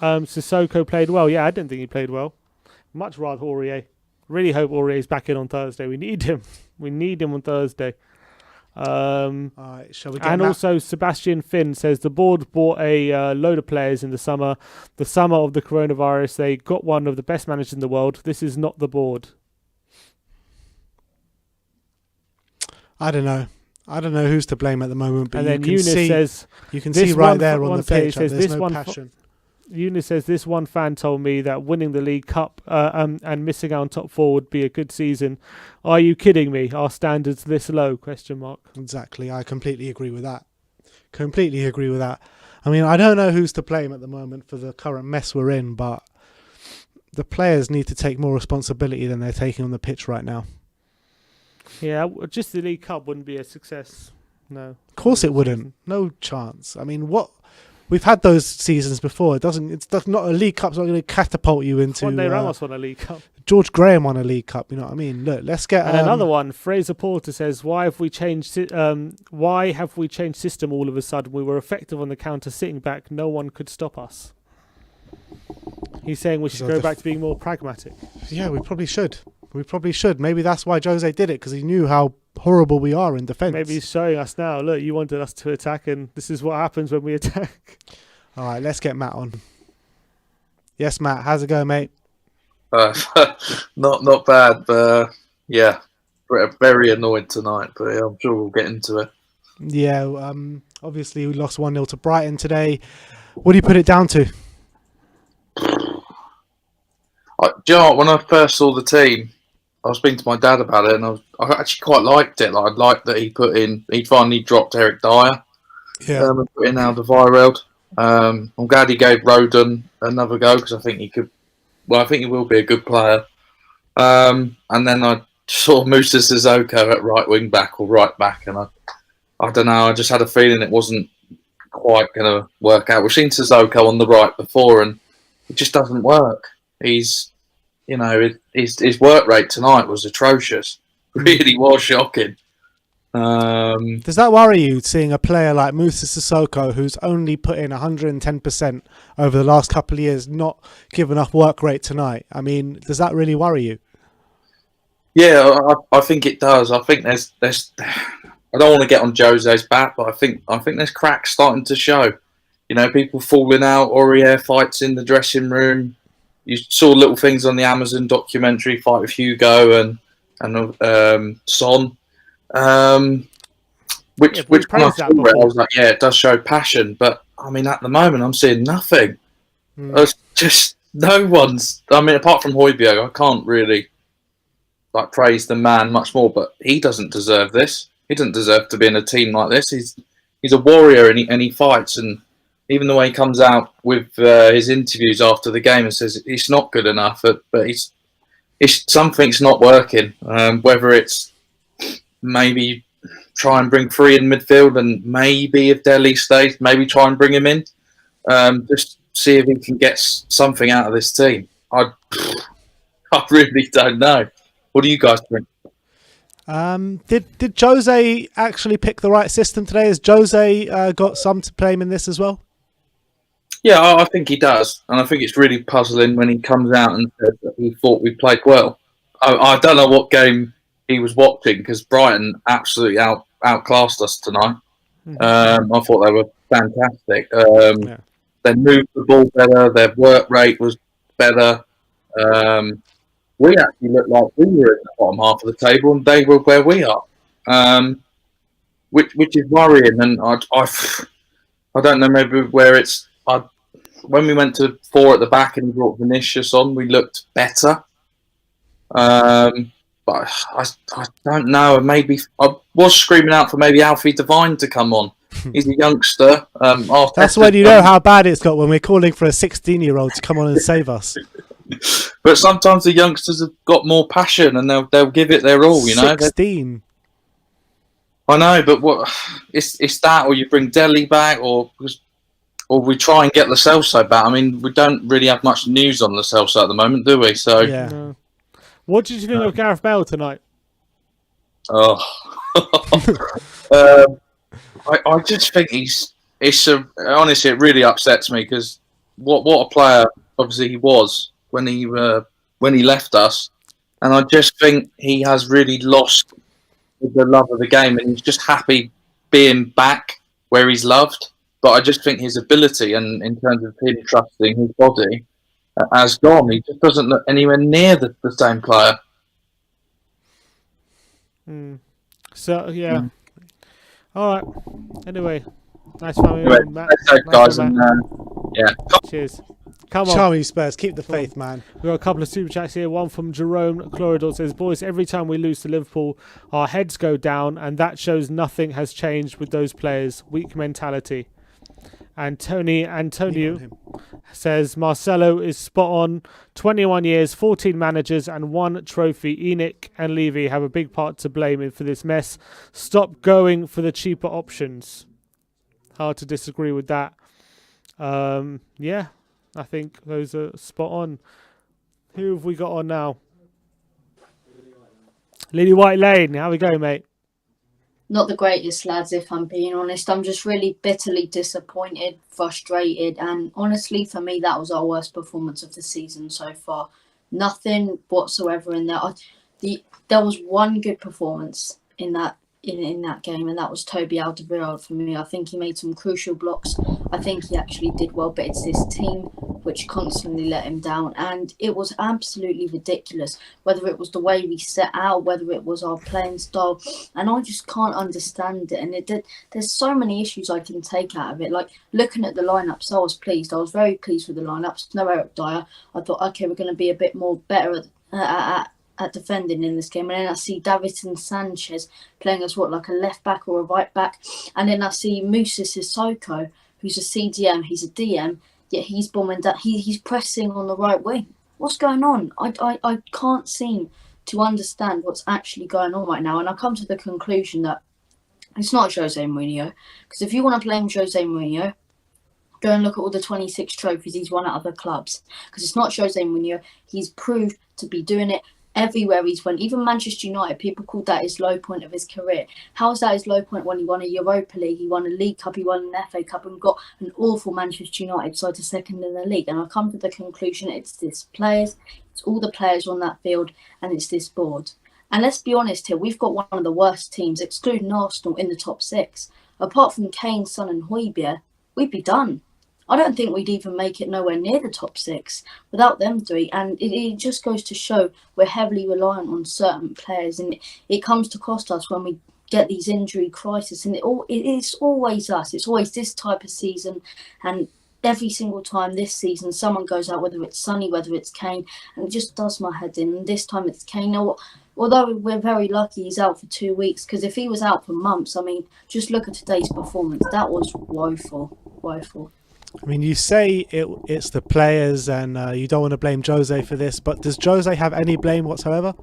Sissoko played well. Yeah, I didn't think he played well. Much rather Aurier. Really hope Aurier's back in on Thursday. We need him. We need him on Thursday. All right, shall we get and also Sebastian Finn says the board bought a load of players in the summer of the coronavirus. They got one of the best managers in the world. This is not the board. I don't know who's to blame at the moment, but and then Eunice says you can see right there on the pitch that there's no passion. Eunice says this one fan told me that winning the League Cup and missing out on top 4 would be a good season. Are you kidding me? Are standards this low? ? Exactly. I completely agree with that. I mean, I don't know who's to blame at the moment for the current mess we're in, but the players need to take more responsibility than they're taking on the pitch right now. Yeah, just the League Cup wouldn't be a success. No. Of course it wouldn't. No chance. I mean, we've had those seasons before. It's not a League Cup's not going to catapult you into. One day Ramos won a League Cup. George Graham won a League Cup. You know what I mean? Look, let's get. And another one. Fraser Porter says, "Why have we changed system all of a sudden? We were effective on the counter, sitting back. No one could stop us." He's saying we should go back to being more pragmatic. Yeah, we probably should. We probably should. Maybe that's why Jose did it, because he knew how horrible we are in defence. Maybe he's showing us now. Look, you wanted us to attack, and this is what happens when we attack. All right, let's get Matt on. Yes, Matt. How's it going, mate? Not bad, but yeah, very annoyed tonight. But yeah, I'm sure we'll get into it. Yeah, obviously we lost 1-0 to Brighton today. What do you put it down to? Do you know what, when I first saw the team, I was speaking to my dad about it, and I actually quite liked it. Like, I liked that he finally dropped Eric Dyer, and put in Alderweireld. I'm glad he gave Rodon another go, because I think he could. Well, I think he will be a good player. And then I saw Musa Sissoko at right wing back or right back, and I don't know. I just had a feeling it wasn't quite going to work out. We've seen Sissoko on the right before, and it just doesn't work. His work rate tonight was atrocious. Really was shocking. Does that worry you, seeing a player like Musa Sissoko, who's only put in 110% over the last couple of years, not give enough work rate tonight? I mean, does that really worry you? Yeah, I think it does. I think there's I don't want to get on Jose's back, but I think there's cracks starting to show. You know, people falling out, Aurier fights in the dressing room. You saw little things on the Amazon documentary, fight with Hugo and Son. Which when I saw it, I was like, yeah, it does show passion. But I mean, at the moment, I'm seeing nothing. There's just no one's. I mean, apart from Højbjerg, I can't really praise the man much more. But he doesn't deserve this. He doesn't deserve to be in a team like this. He's a warrior, and he fights. And even the way he comes out with his interviews after the game and says it's not good enough, but it's something's not working. Whether it's maybe try and bring three in midfield, and maybe if Dele stays, maybe try and bring him in. Just see if he can get something out of this team. I really don't know. What do you guys think? Did Jose actually pick the right system today? Has Jose got some to blame in this as well? Yeah, I think he does. And I think it's really puzzling when he comes out and says that he thought we played well. I don't know what game he was watching, because Brighton absolutely outclassed us tonight. I thought they were fantastic. They moved the ball better. Their work rate was better. We actually looked like we were in the bottom half of the table, and they were where we are, which is worrying. And I don't know, maybe where it's when we went to 4 at the back and he brought Vinicius on, we looked better. But I don't know. Maybe I was screaming out for maybe Alfie Devine to come on. He's a youngster. That's when you know how bad it's got, when we're calling for a 16-year-old to come on and save us. But sometimes the youngsters have got more passion, and they'll give it their all. You know, 16. I know, but what it's that, or you bring Dele back, or we try and get Lo Celso back. I mean, we don't really have much news on Lo Celso at the moment, do we? So yeah. No. What did you think of Gareth Bale tonight? Oh, I just think honestly, it really upsets me, because what a player obviously he was when he left us, and I just think he has really lost the love of the game, and he's just happy being back where he's loved. But I just think his ability, and in terms of him trusting his body, has gone. He just doesn't look anywhere near the same player. So yeah. All right. Anyway, nice family. Anyway, Matt. let's go, guys, and yeah. Cheers. Come on. Charming Spurs, keep the faith, man. We've got a couple of super chats here. One from Jerome Cloridor says, "Boys, every time we lose to Liverpool, our heads go down, and that shows nothing has changed with those players. Weak mentality." And Tony Antonio says, "Marcelo is spot on. 21 years, 14 managers, and 1 trophy. ENIC and Levy have a big part to blame for this mess. Stop going for the cheaper options." Hard to disagree with that. Yeah, I think those are spot on. Who have we got on now? Lily White Lane, how we going, mate? Not the greatest, lads, if I'm being honest. I'm just really bitterly disappointed, frustrated, and honestly, for me, that was our worst performance of the season so far. Nothing whatsoever in there. there was one good performance in that game, and that was Toby Alderweireld for me. I think he made some crucial blocks. I think he actually did well, but it's this team which constantly let him down, and it was absolutely ridiculous. Whether it was the way we set out, whether it was our playing style, and I just can't understand it. And there's so many issues I can take out of it. Like looking at the lineups, I was pleased. I was very pleased with the lineups. No Eric Dyer. I thought, okay, we're going to be a bit more better at defending in this game, and then I see Davinson Sanchez playing as like a left back or a right back, and then I see Moussa Sissoko, who's a CDM, he's a DM, yet he's bombing that he's pressing on the right wing. What's going on? I can't seem to understand what's actually going on right now, and I come to the conclusion that it's not Jose Mourinho, because if you want to blame Jose Mourinho, go and look at all the 26 trophies he's won at other clubs, because it's not Jose Mourinho. He's proved to be doing it everywhere he's went. Even Manchester United, people called that his low point of his career. How is that his low point when he won a Europa League, he won a League Cup, he won an FA Cup, and got an awful Manchester United side to second in the league? And I come to the conclusion it's this players, it's all the players on that field, and it's this board. And let's be honest here, we've got one of the worst teams, excluding Arsenal, in the top 6. Apart from Kane, Son and Højbjerg, we'd be done. I don't think we'd even make it nowhere near the top 6 without them 3. And it just goes to show we're heavily reliant on certain players. And it comes to cost us when we get these injury crises. And it's always us. It's always this type of season. And every single time this season, someone goes out, whether it's Sonny, whether it's Kane, and it just does my head in. And this time it's Kane. Now, although we're very lucky he's out for 2 weeks, because if he was out for months, I mean, just look at today's performance. That was woeful. I mean, you say it's the players and you don't want to blame Jose for this, but does Jose have any blame whatsoever?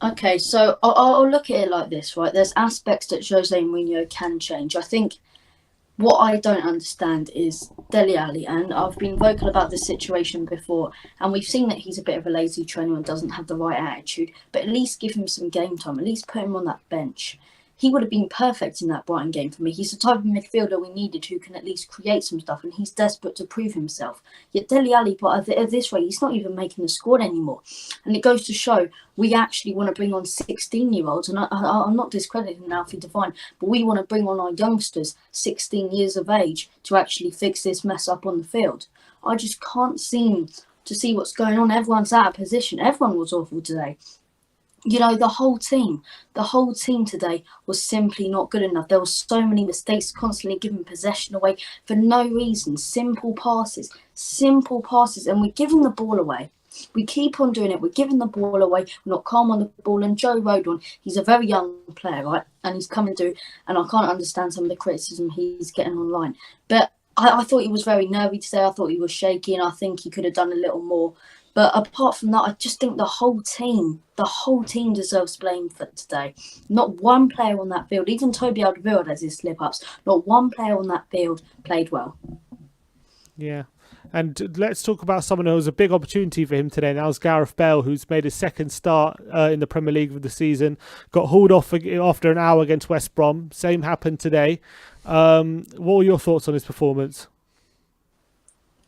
Okay, so I'll look at it like this, right? There's aspects that Jose Mourinho can change. I think what I don't understand is Dele Alli, and I've been vocal about this situation before, and we've seen that he's a bit of a lazy trainer and doesn't have the right attitude, but at least give him some game time, at least put him on that bench. He would have been perfect in that Brighton game for me. He's the type of midfielder we needed who can at least create some stuff, and he's desperate to prove himself. Yet Dele Alli, but at this rate, he's not even making the squad anymore. And it goes to show we actually want to bring on 16-year-olds, and I'm not discrediting Alfie Devine, but we want to bring on our youngsters, 16 years of age, to actually fix this mess up on the field. I just can't seem to see what's going on. Everyone's out of position. Everyone was awful today. You know, the whole team today was simply not good enough. There were so many mistakes, constantly giving possession away for no reason. Simple passes, and we're giving the ball away. We keep on doing it. We're giving the ball away. We're not calm on the ball. And Joe Rodon, he's a very young player, right? And he's coming through, and I can't understand some of the criticism he's getting online. But I thought he was very nervy today. I thought he was shaky, and I think he could have done a little more. But apart from that, I just think the whole team deserves blame for today. Not one player on that field, even Toby Alderweireld has his slip-ups, not one player on that field played well. Yeah. And let's talk about someone who was a big opportunity for him today. And that was Gareth Bale, who's made his second start in the Premier League of the season. Got hauled off after an hour against West Brom. Same happened today. What were your thoughts on his performance?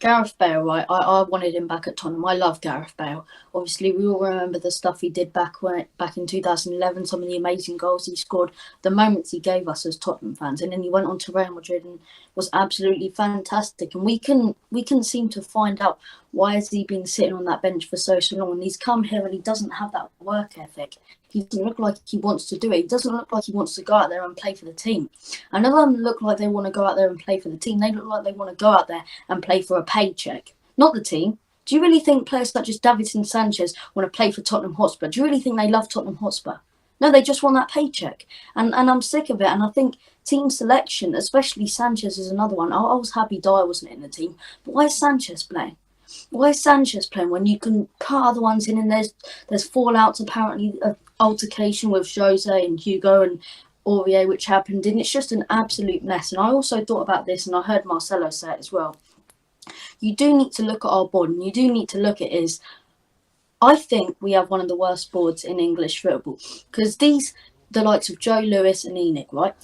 Gareth Bale, right? I wanted him back at Tottenham. I love Gareth Bale. Obviously, we all remember the stuff he did back in 2011, some of the amazing goals he scored, the moments he gave us as Tottenham fans. And then he went on to Real Madrid and was absolutely fantastic. And we can seem to find out why has he been sitting on that bench for so long. And he's come here and he doesn't have that work ethic. He doesn't look like he wants to do it. He doesn't look like he wants to go out there and play for the team. And none of them look like they want to go out there and play for the team. They look like they want to go out there and play for a paycheck, not the team. Do you really think players such as Davinson Sanchez want to play for Tottenham Hotspur? Do you really think they love Tottenham Hotspur? No, they just want that paycheck. And I'm sick of it. And I think team selection, especially Sanchez, is another one. I was happy Dyer wasn't in the team. But why is Sanchez playing? Why is Sanchez playing when you can put other ones in, and there's fallouts, apparently of altercation with Jose and Hugo and Aurier, which happened, and it's just an absolute mess. And I also thought about this, and I heard Marcelo say it as well. You do need to look at our board, and you do need to look at is, I think we have one of the worst boards in English football, because the likes of Joe Lewis and Enoch, right?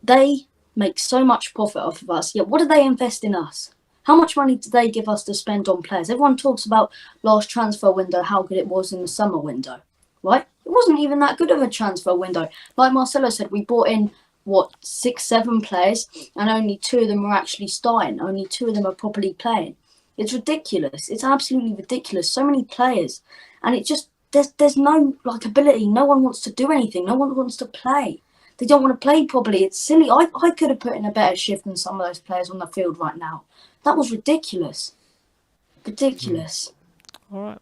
They make so much profit off of us, yet what do they invest in us? How much money do they give us to spend on players? Everyone talks about last transfer window, how good it was in the summer window. right? It wasn't even that good of a transfer window. Like Marcelo said, we brought in, 6, 7 players, and only 2 of them are actually starting. Only 2 of them are properly playing. It's ridiculous. It's absolutely ridiculous. So many players, and it just there's no ability. No one wants to do anything. No one wants to play. They don't want to play properly. It's silly. I could have put in a better shift than some of those players on the field right now. That was ridiculous. Ridiculous. All right.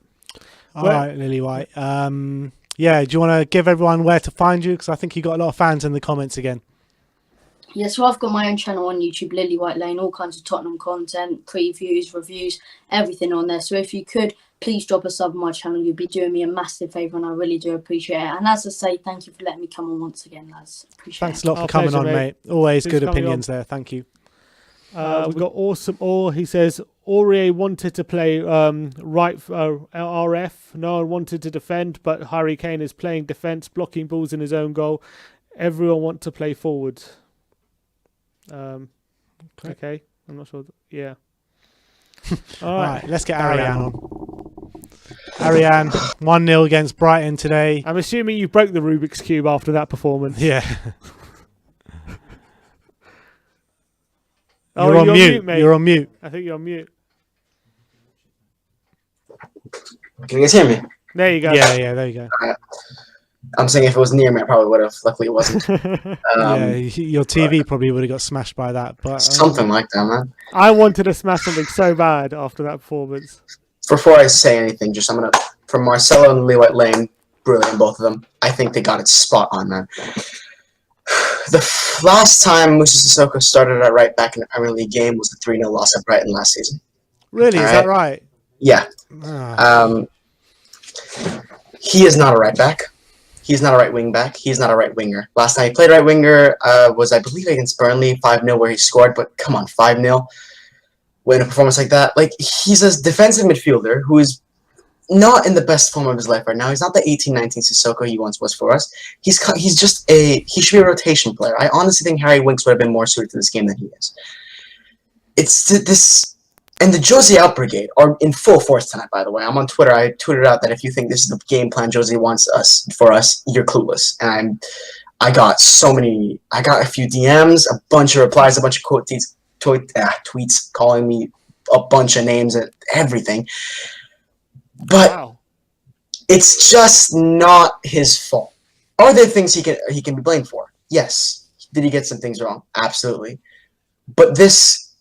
All right, Lily White. Yeah, do you want to give everyone where to find you? Because I think you got a lot of fans in the comments again. Yeah, so I've got my own channel on YouTube, Lily White Lane, all kinds of Tottenham content, previews, reviews, everything on there. So if you could, please drop a sub on my channel. You'd be doing me a massive favour, and I really do appreciate it. And as I say, thank you for letting me come on once again, lads. Appreciate Thanks it. a lot for coming pleasure, on, mate. Always Please good coming opinions there. Thank you. We've got Awesome Or. He says, Aurier wanted to play right RF. No one wanted to defend, but Harry Kane is playing defence, blocking balls in his own goal. Everyone wants to play forward. Okay. I'm not sure. Yeah. All right. Let's get Arian on. Arian, 1-0 against Brighton today. I'm assuming you broke the Rubik's Cube after that performance. Yeah. Oh, you're on mute, mate. You're on mute. I think you're on mute. Can you guys hear me? There you go. Yeah, there you go. I'm saying if it was near me, I probably would have. Luckily, it wasn't. Yeah, your TV probably would have got smashed by that. But something like that, man. I wanted to smash something so bad after that performance. Before I say anything, just I'm gonna from Marcelo and Lily White Lane, brilliant, both of them. I think they got it spot on, man. The last time Musa Sissoko started at right back in the Premier League game was a 3-0 loss at Brighton last season. Really, is that right? Yeah. He is not a right back. He's not a right wing back. He's not a right winger. Last time he played right winger was, I believe, against Burnley, 5-0, where he scored. But come on, 5-0. Win a performance like that. Like, he's a defensive midfielder who is not in the best form of his life right now. He's not the 18-19 Sissoko he once was for us. He should be a rotation player. I honestly think Harry Winks would have been more suited to this game than he is. It's this, and the Jose out brigade are in full force tonight, by the way. I'm on Twitter. I tweeted out that if you think this is the game plan Jose wants for us, you're clueless. And I got a few DMs, a bunch of replies, a bunch of tweets calling me a bunch of names and everything. But it's just not his fault. Are there things he can be blamed for? Yes. Did he get some things wrong? Absolutely. But this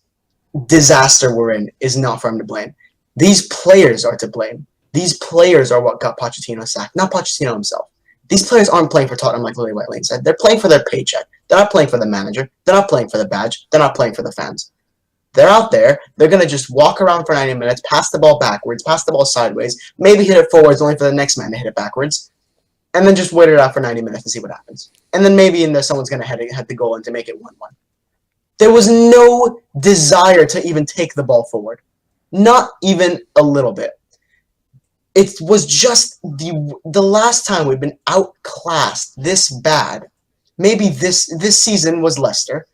disaster we're in is not for him to blame. These players are to blame. These players are what got Pochettino sacked, not Pochettino himself. These players aren't playing for Tottenham like Lily White Lane said. They're playing for their paycheck. They're not playing for the manager. They're not playing for the badge. They're not playing for the fans. They're out there. They're going to just walk around for 90 minutes, pass the ball backwards, pass the ball sideways, maybe hit it forwards only for the next man to hit it backwards, and then just wait it out for 90 minutes and see what happens. And then maybe in there someone's going to head the goal in to make it 1-1. There was no desire to even take the ball forward. Not even a little bit. It was just the last time we've been outclassed this bad. Maybe this season was Leicester.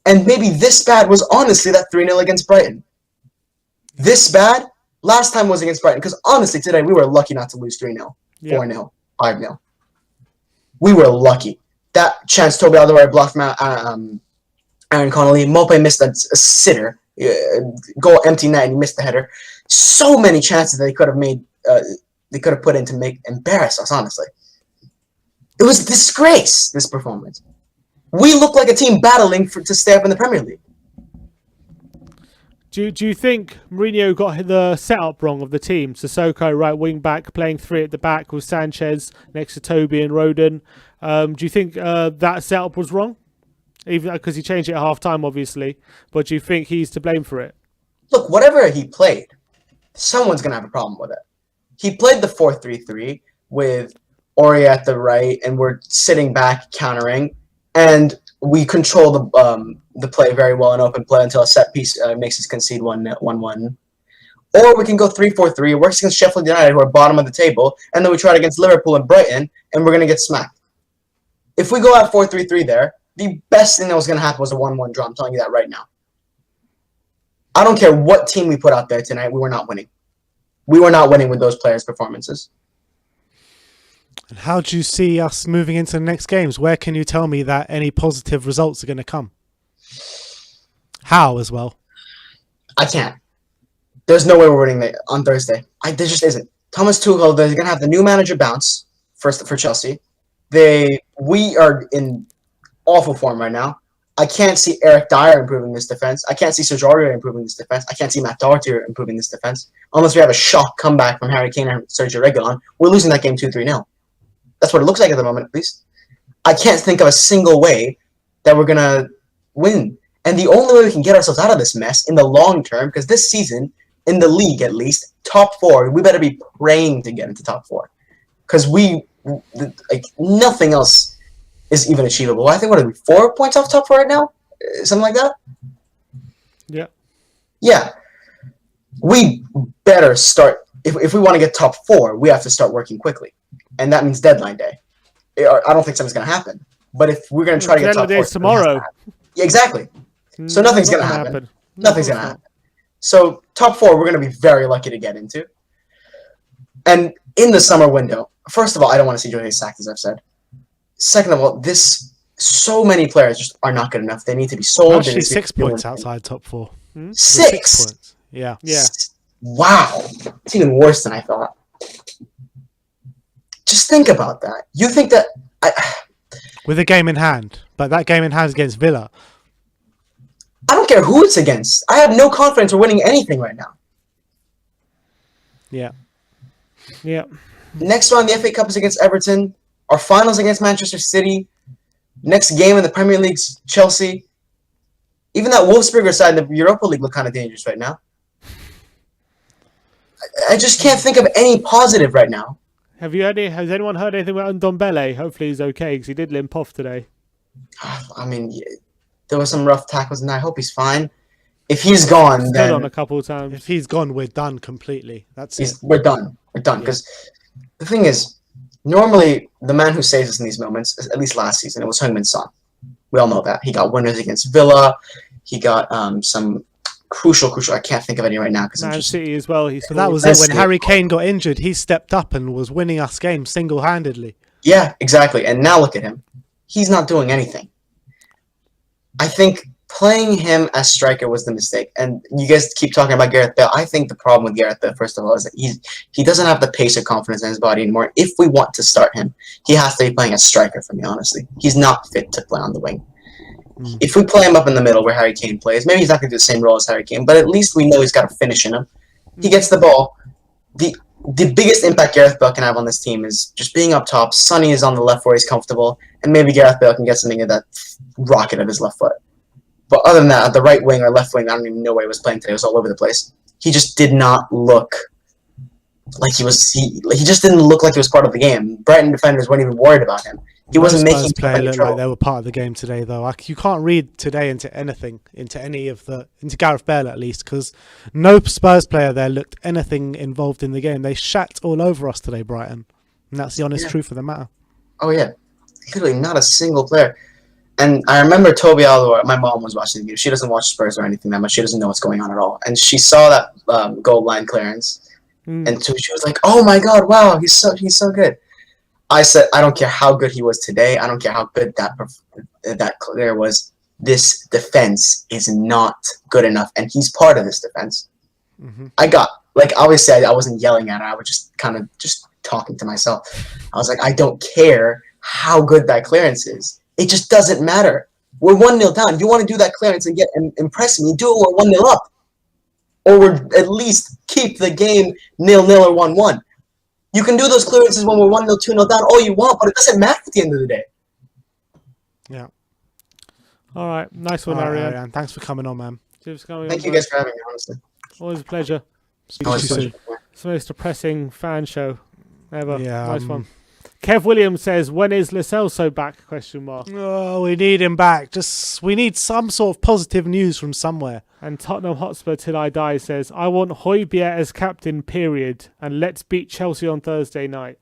And maybe this bad was honestly that 3-0 against Brighton. This bad, last time was against Brighton. Because honestly, today we were lucky not to lose 3-0, 4-0, 5-0. We were lucky. That chance Toby Alderweireld blocked from Aaron Connolly. Mope missed a sitter. Goal empty net and he missed the header. So many chances that they could have made. They could have put in to embarrass us, honestly. It was a disgrace, this performance. We look like a team battling to stay up in the Premier League. Do you think Mourinho got the setup wrong of the team? Sissoko, right wing back, playing 3 at the back with Sanchez next to Toby and Rodon. Do you think that setup was wrong? Even because he changed it at half time, obviously. But do you think he's to blame for it? Look, whatever he played, someone's going to have a problem with it. He played the 4-3-3 with Ori at the right, and we're sitting back countering. And we control the play very well in open play until a set piece makes us concede 1-1. Or we can go 3-4-3. It works against Sheffield United, who are bottom of the table, and then we try it against Liverpool and Brighton, and we're going to get smacked. If we go out 4-3-3 there, the best thing that was going to happen was a 1-1 draw. I'm telling you that right now. I don't care what team we put out there tonight. We were not winning. We were not winning with those players' performances. And how do you see us moving into the next games? Where can you tell me that any positive results are going to come? How as well? I can't. There's no way we're winning on Thursday. There just isn't. Thomas Tuchel, they're going to have the new manager bounce first for Chelsea. We are in awful form right now. I can't see Eric Dyer improving this defense. I can't see Serge Aurier improving this defense. I can't see Matt Doherty improving this defense. Unless we have a shock comeback from Harry Kane and Sergio Reguilon, we're losing that game 2-3-0. That's what it looks like at the moment, at least. I can't think of a single way that we're going to win. And the only way we can get ourselves out of this mess in the long term, because this season, in the league at least, top 4, we better be praying to get into top 4. Because nothing else is even achievable. I think, what are we, 4 points off top 4 right now? Something like that? Yeah. Yeah. We better start, if we want to get top 4, we have to start working quickly. And that means deadline day. I don't think something's going to happen. But if we're going to try to get top 4... tomorrow. Yeah, exactly. So nothing's going to happen. Nothing's going to happen. So top 4, we're going to be very lucky to get into. And in the summer window, first of all, I don't want to see Jorge sacked, as I've said. Second of all, so many players just are not good enough. They need to be sold. Actually, 6 points outside top 4. 6? 6 points. Yeah. Wow. It's even worse than I thought. Just think about that. You think that... With a game in hand. But that game in hand is against Villa. I don't care who it's against. I have no confidence we're winning anything right now. Yeah. Yeah. Next round, the FA Cup is against Everton. Our finals against Manchester City. Next game in the Premier League's Chelsea. Even that Wolfsburger side in the Europa League look kind of dangerous right now. I just can't think of any positive right now. Has anyone heard anything about Ndombele? Hopefully he's okay, because he did limp off today. I mean, there were some rough tackles, and I hope he's fine. If he's gone, then... on a couple of times. If he's gone, we're done completely. That's it. We're done. We're done. Because the thing is, normally the man who saves us in these moments, at least last season, it was Heung-min Son. We all know that. He got winners against Villa. He got some crucial. I can't think of any right now. Because Man City as well. So that was it. When Harry Kane got injured, he stepped up and was winning us games single-handedly. Yeah, exactly. And now look at him. He's not doing anything. I think playing him as striker was the mistake. And you guys keep talking about Gareth Bale. I think the problem with Gareth Bale, first of all, is that he doesn't have the pace or confidence in his body anymore. If we want to start him, he has to be playing as striker for me, honestly. He's not fit to play on the wing. If we play him up in the middle where Harry Kane plays, maybe he's not going to do the same role as Harry Kane, but at least we know he's got a finish in him. He gets the ball. The biggest impact Gareth Bale can have on this team is just being up top. Sonny is on the left where he's comfortable, and maybe Gareth Bale can get something of that rocket of his left foot. But other than that, at the right wing or left wing, I don't even know where he was playing today. It was all over the place. He just did not look like he was. He just didn't look like he was part of the game. Brighton defenders weren't even worried about him. He wasn't making play look like they were part of the game today, though. You can't read today into anything, into Gareth Bale at least, because no Spurs player there looked anything involved in the game. They shat all over us today, Brighton, and that's the honest truth of the matter. Oh yeah, literally not a single player. And I remember Toby Alderweireld, my mom was watching the game. She doesn't watch Spurs or anything that much. She doesn't know what's going on at all. And she saw that goal line clearance, and so she was like, "Oh my God, wow, he's so good." I said, I don't care how good he was today. I don't care how good that clear was. This defense is not good enough, and he's part of this defense. Obviously, I wasn't yelling at her. I was just kind of just talking to myself. I was like, I don't care how good that clearance is. It just doesn't matter. We're 1-0 down. You want to do that clearance and impress me, do it. We're 1-0 up. Or we're at least keep the game 0-0 or 1-1. You can do those clearances when we're 1-0, 2-0 down all you want, but it doesn't matter at the end of the day. Yeah. All right. Nice one, Arian. Thanks for coming on, man. Thank you guys for having me, honestly. Always a pleasure. Speak to you soon. It's the most depressing fan show ever. Yeah, nice one. Kev Williams says, when is Lo Celso back? ? Oh, we need him back. We need some sort of positive news from somewhere. And Tottenham Hotspur Till I Die says, I want Højbjerg as captain, period. And let's beat Chelsea on Thursday night.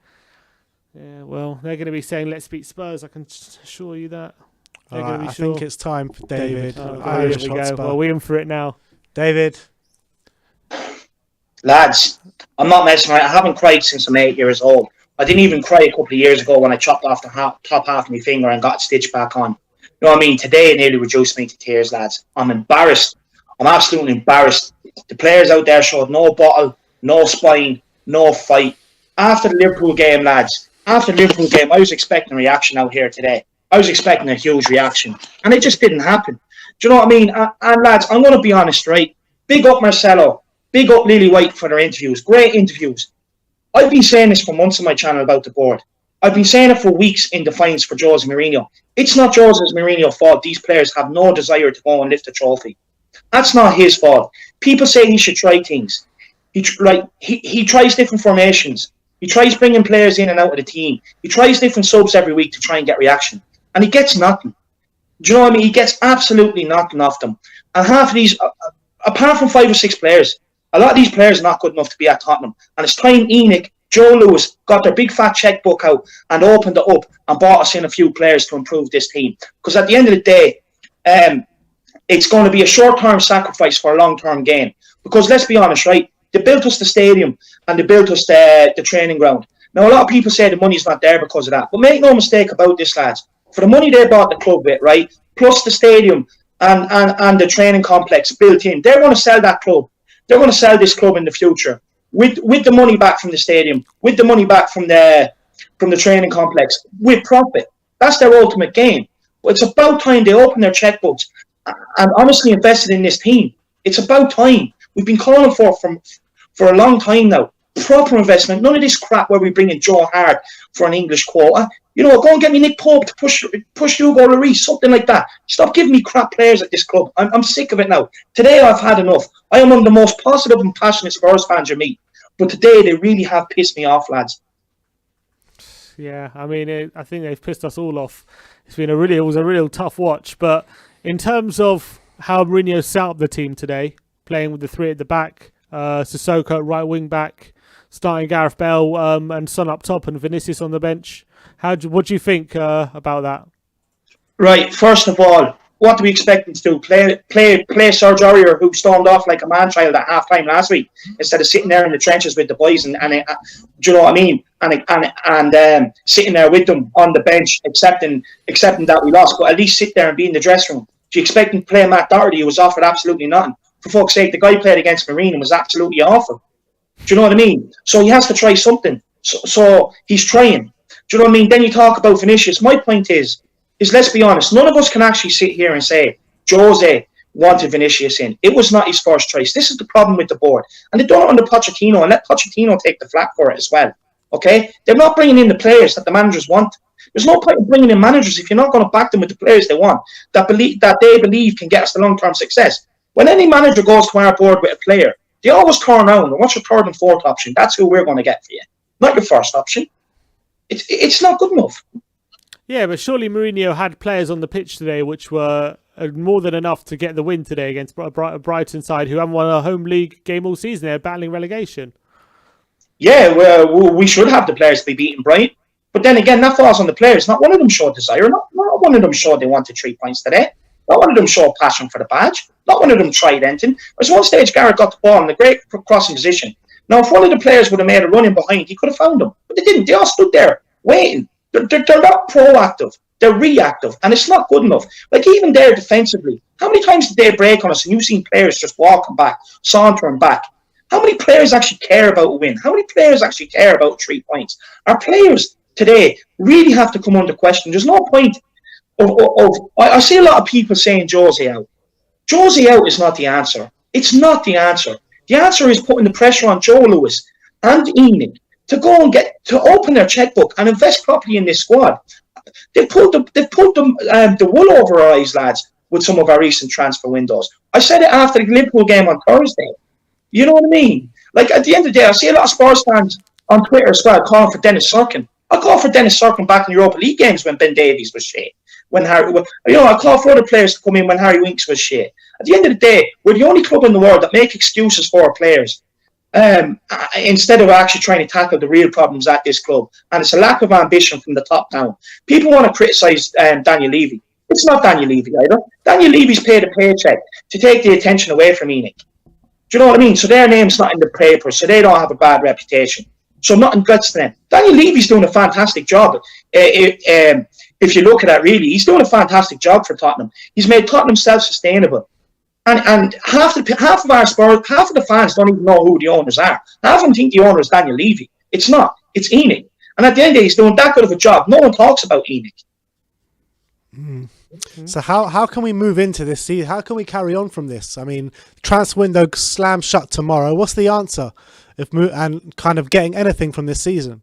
Yeah, well, they're going to be saying, let's beat Spurs. I can assure you that. I think it's time for David. Here we go. Well, we're in for it now. David. Lads, I'm not messing around. I haven't cried since I'm 8 years old. I didn't even cry a couple of years ago when I chopped off the top half of my finger and got stitched back on. You know what I mean? Today it nearly reduced me to tears, lads. I'm embarrassed. I'm absolutely embarrassed. The players out there showed no bottle, no spine, no fight. After the Liverpool game, lads, after the Liverpool game, I was expecting a reaction out here today. I was expecting a huge reaction. And it just didn't happen. Do you know what I mean? And lads, I'm going to be honest, right? Big up Marcelo. Big up Lily White for their interviews. Great interviews. I've been saying this for months on my channel about the board. I've been saying it for weeks in defiance for Jose Mourinho. It's not Jose Mourinho's fault. These players have no desire to go and lift a trophy. That's not his fault. People say he should try things. He tries different formations. He tries bringing players in and out of the team. He tries different subs every week to try and get reaction. And he gets nothing. Do you know what I mean? He gets absolutely nothing off them. And half of these, apart from 5 or 6 players, a lot of these players are not good enough to be at Tottenham. And it's time Enoch, Joe Lewis got their big fat checkbook out and opened it up and bought us in a few players to improve this team. Because at the end of the day, it's going to be a short-term sacrifice for a long-term gain. Because let's be honest, right? They built us the stadium and they built us the training ground. Now, a lot of people say the money's not there because of that. But make no mistake about this, lads. For the money they bought the club with, right, plus the stadium and the training complex built in, they're going to sell that club. They're going to sell this club in the future with the money back from the stadium, with the money back from the training complex, with profit. That's their ultimate gain. But it's about time they open their checkbooks and honestly invested in this team. It's about time. We've been calling for a long time now. Proper investment. None of this crap where we bring in Joe Hart for an English quota. You know, go and get me Nick Pope to push Hugo Lloris, something like that. Stop giving me crap players at this club. I'm sick of it now. Today I've had enough. I am one of the most positive and passionate Spurs fans you meet. But today they really have pissed me off, lads. Yeah, I mean, I think they've pissed us all off. It was a real tough watch. But in terms of how Mourinho set up the team today, playing with the 3 at the back, Sissoko right wing back, starting Gareth Bale and Son up top and Vinicius on the bench. What do you think about that? Right, first of all, what do we expect him to do? Play Serge Aurier, who stormed off like a man-child at half-time last week, instead of sitting there in the trenches with the boys and do you know what I mean? And sitting there with them on the bench, accepting that we lost, but at least sit there and be in the dressing room. Do you expect him to play Matt Doherty, who was offered absolutely nothing? For fuck's sake, the guy played against Marine and was absolutely awful. Do you know what I mean? So he has to try something. So he's trying. Do you know what I mean? Then you talk about Vinicius. My point is let's be honest, none of us can actually sit here and say Jose wanted Vinicius in. It was not his first choice. This is the problem with the board. And they've done it under Pochettino, and let Pochettino take the flak for it as well. Okay? They're not bringing in the players that the managers want. There's no point in bringing in managers if you're not going to back them with the players they want, that they believe can get us the long-term success. When any manager goes to our board with a player, they always turn around and what's your 3rd and 4th option? That's who we're going to get for you. Not your first option. It's not good enough. Yeah, but surely Mourinho had players on the pitch today which were more than enough to get the win today against Brighton side, who haven't won a home league game all season. They're battling relegation. Yeah, we should have the players to be beating Brighton. But then again, that falls on the players. Not one of them showed desire. Not one of them showed they wanted 3 points today. Not one of them showed passion for the badge. Not one of them tried anything. There's one stage Garrett got the ball in a great crossing position. Now, if one of the players would have made a run in behind, he could have found them. But they didn't. They all stood there waiting. They're not proactive. They're reactive. And it's not good enough. Like, even there defensively, how many times did they break on us and you've seen players just walking back, sauntering back? How many players actually care about a win? How many players actually care about 3 points? Our players today really have to come under question. There's no point I see a lot of people saying Jose out. Jose out is not the answer. It's not the answer. The answer is putting the pressure on Joe Lewis and Enoch to go and to open their checkbook and invest properly in this squad. They've pulled the wool over our eyes, lads, with some of our recent transfer windows. I said it after the Liverpool game on Thursday. You know what I mean? Like, at the end of the day, I see a lot of Spurs fans on Twitter as well calling for Dennis Cirkin. I call for Dennis Cirkin back in Europa League games when Ben Davies was shit. I call for other players to come in when Harry Winks was shit. At the end of the day, we're the only club in the world that make excuses for our players instead of actually trying to tackle the real problems at this club. And it's a lack of ambition from the top down. People want to criticise Daniel Levy. It's not Daniel Levy either. Daniel Levy's paid a paycheck to take the attention away from Enoch. Do you know what I mean? So their name's not in the paper, so they don't have a bad reputation. So nothing gets to them. Daniel Levy's doing a fantastic job. If you look at that, really, he's doing a fantastic job for Tottenham. He's made Tottenham self-sustainable. And half of our Spurs, half of the fans don't even know who the owners are. Half of them think the owner is Daniel Levy. It's not. It's Enoch. And at the end of the day, he's doing that good of a job. No one talks about Enoch. So how can we move into this season? How can we carry on from this? I mean, transfer window slams shut tomorrow. What's the answer? And kind of getting anything from this season?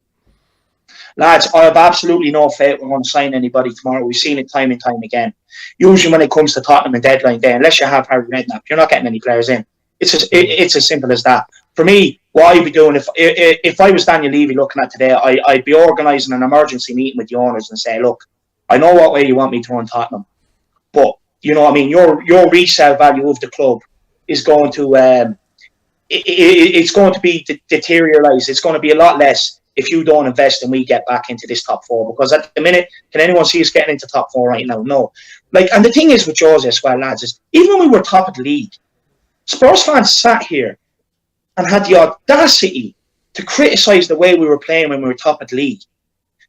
Lads, I have absolutely no faith we're going to sign anybody tomorrow. We've seen it time and time again. Usually when it comes to Tottenham and deadline day, unless you have Harry Redknapp, you're not getting any players in. It's as simple as that. For me, what I'd be doing, if I was Daniel Levy looking at today, I'd be organising an emergency meeting with the owners and say, look, I know what way you want me to run Tottenham, but you know what I mean, your resale value of the club is going to it's going to be deteriorised. It's going to be a lot less if you don't invest and we get back into this top four. Because at the minute, can anyone see us getting into top four right now? No. And the thing is with Jose as well, lads, is even when we were top of the league, Spurs fans sat here and had the audacity to criticise the way we were playing when we were top of the league.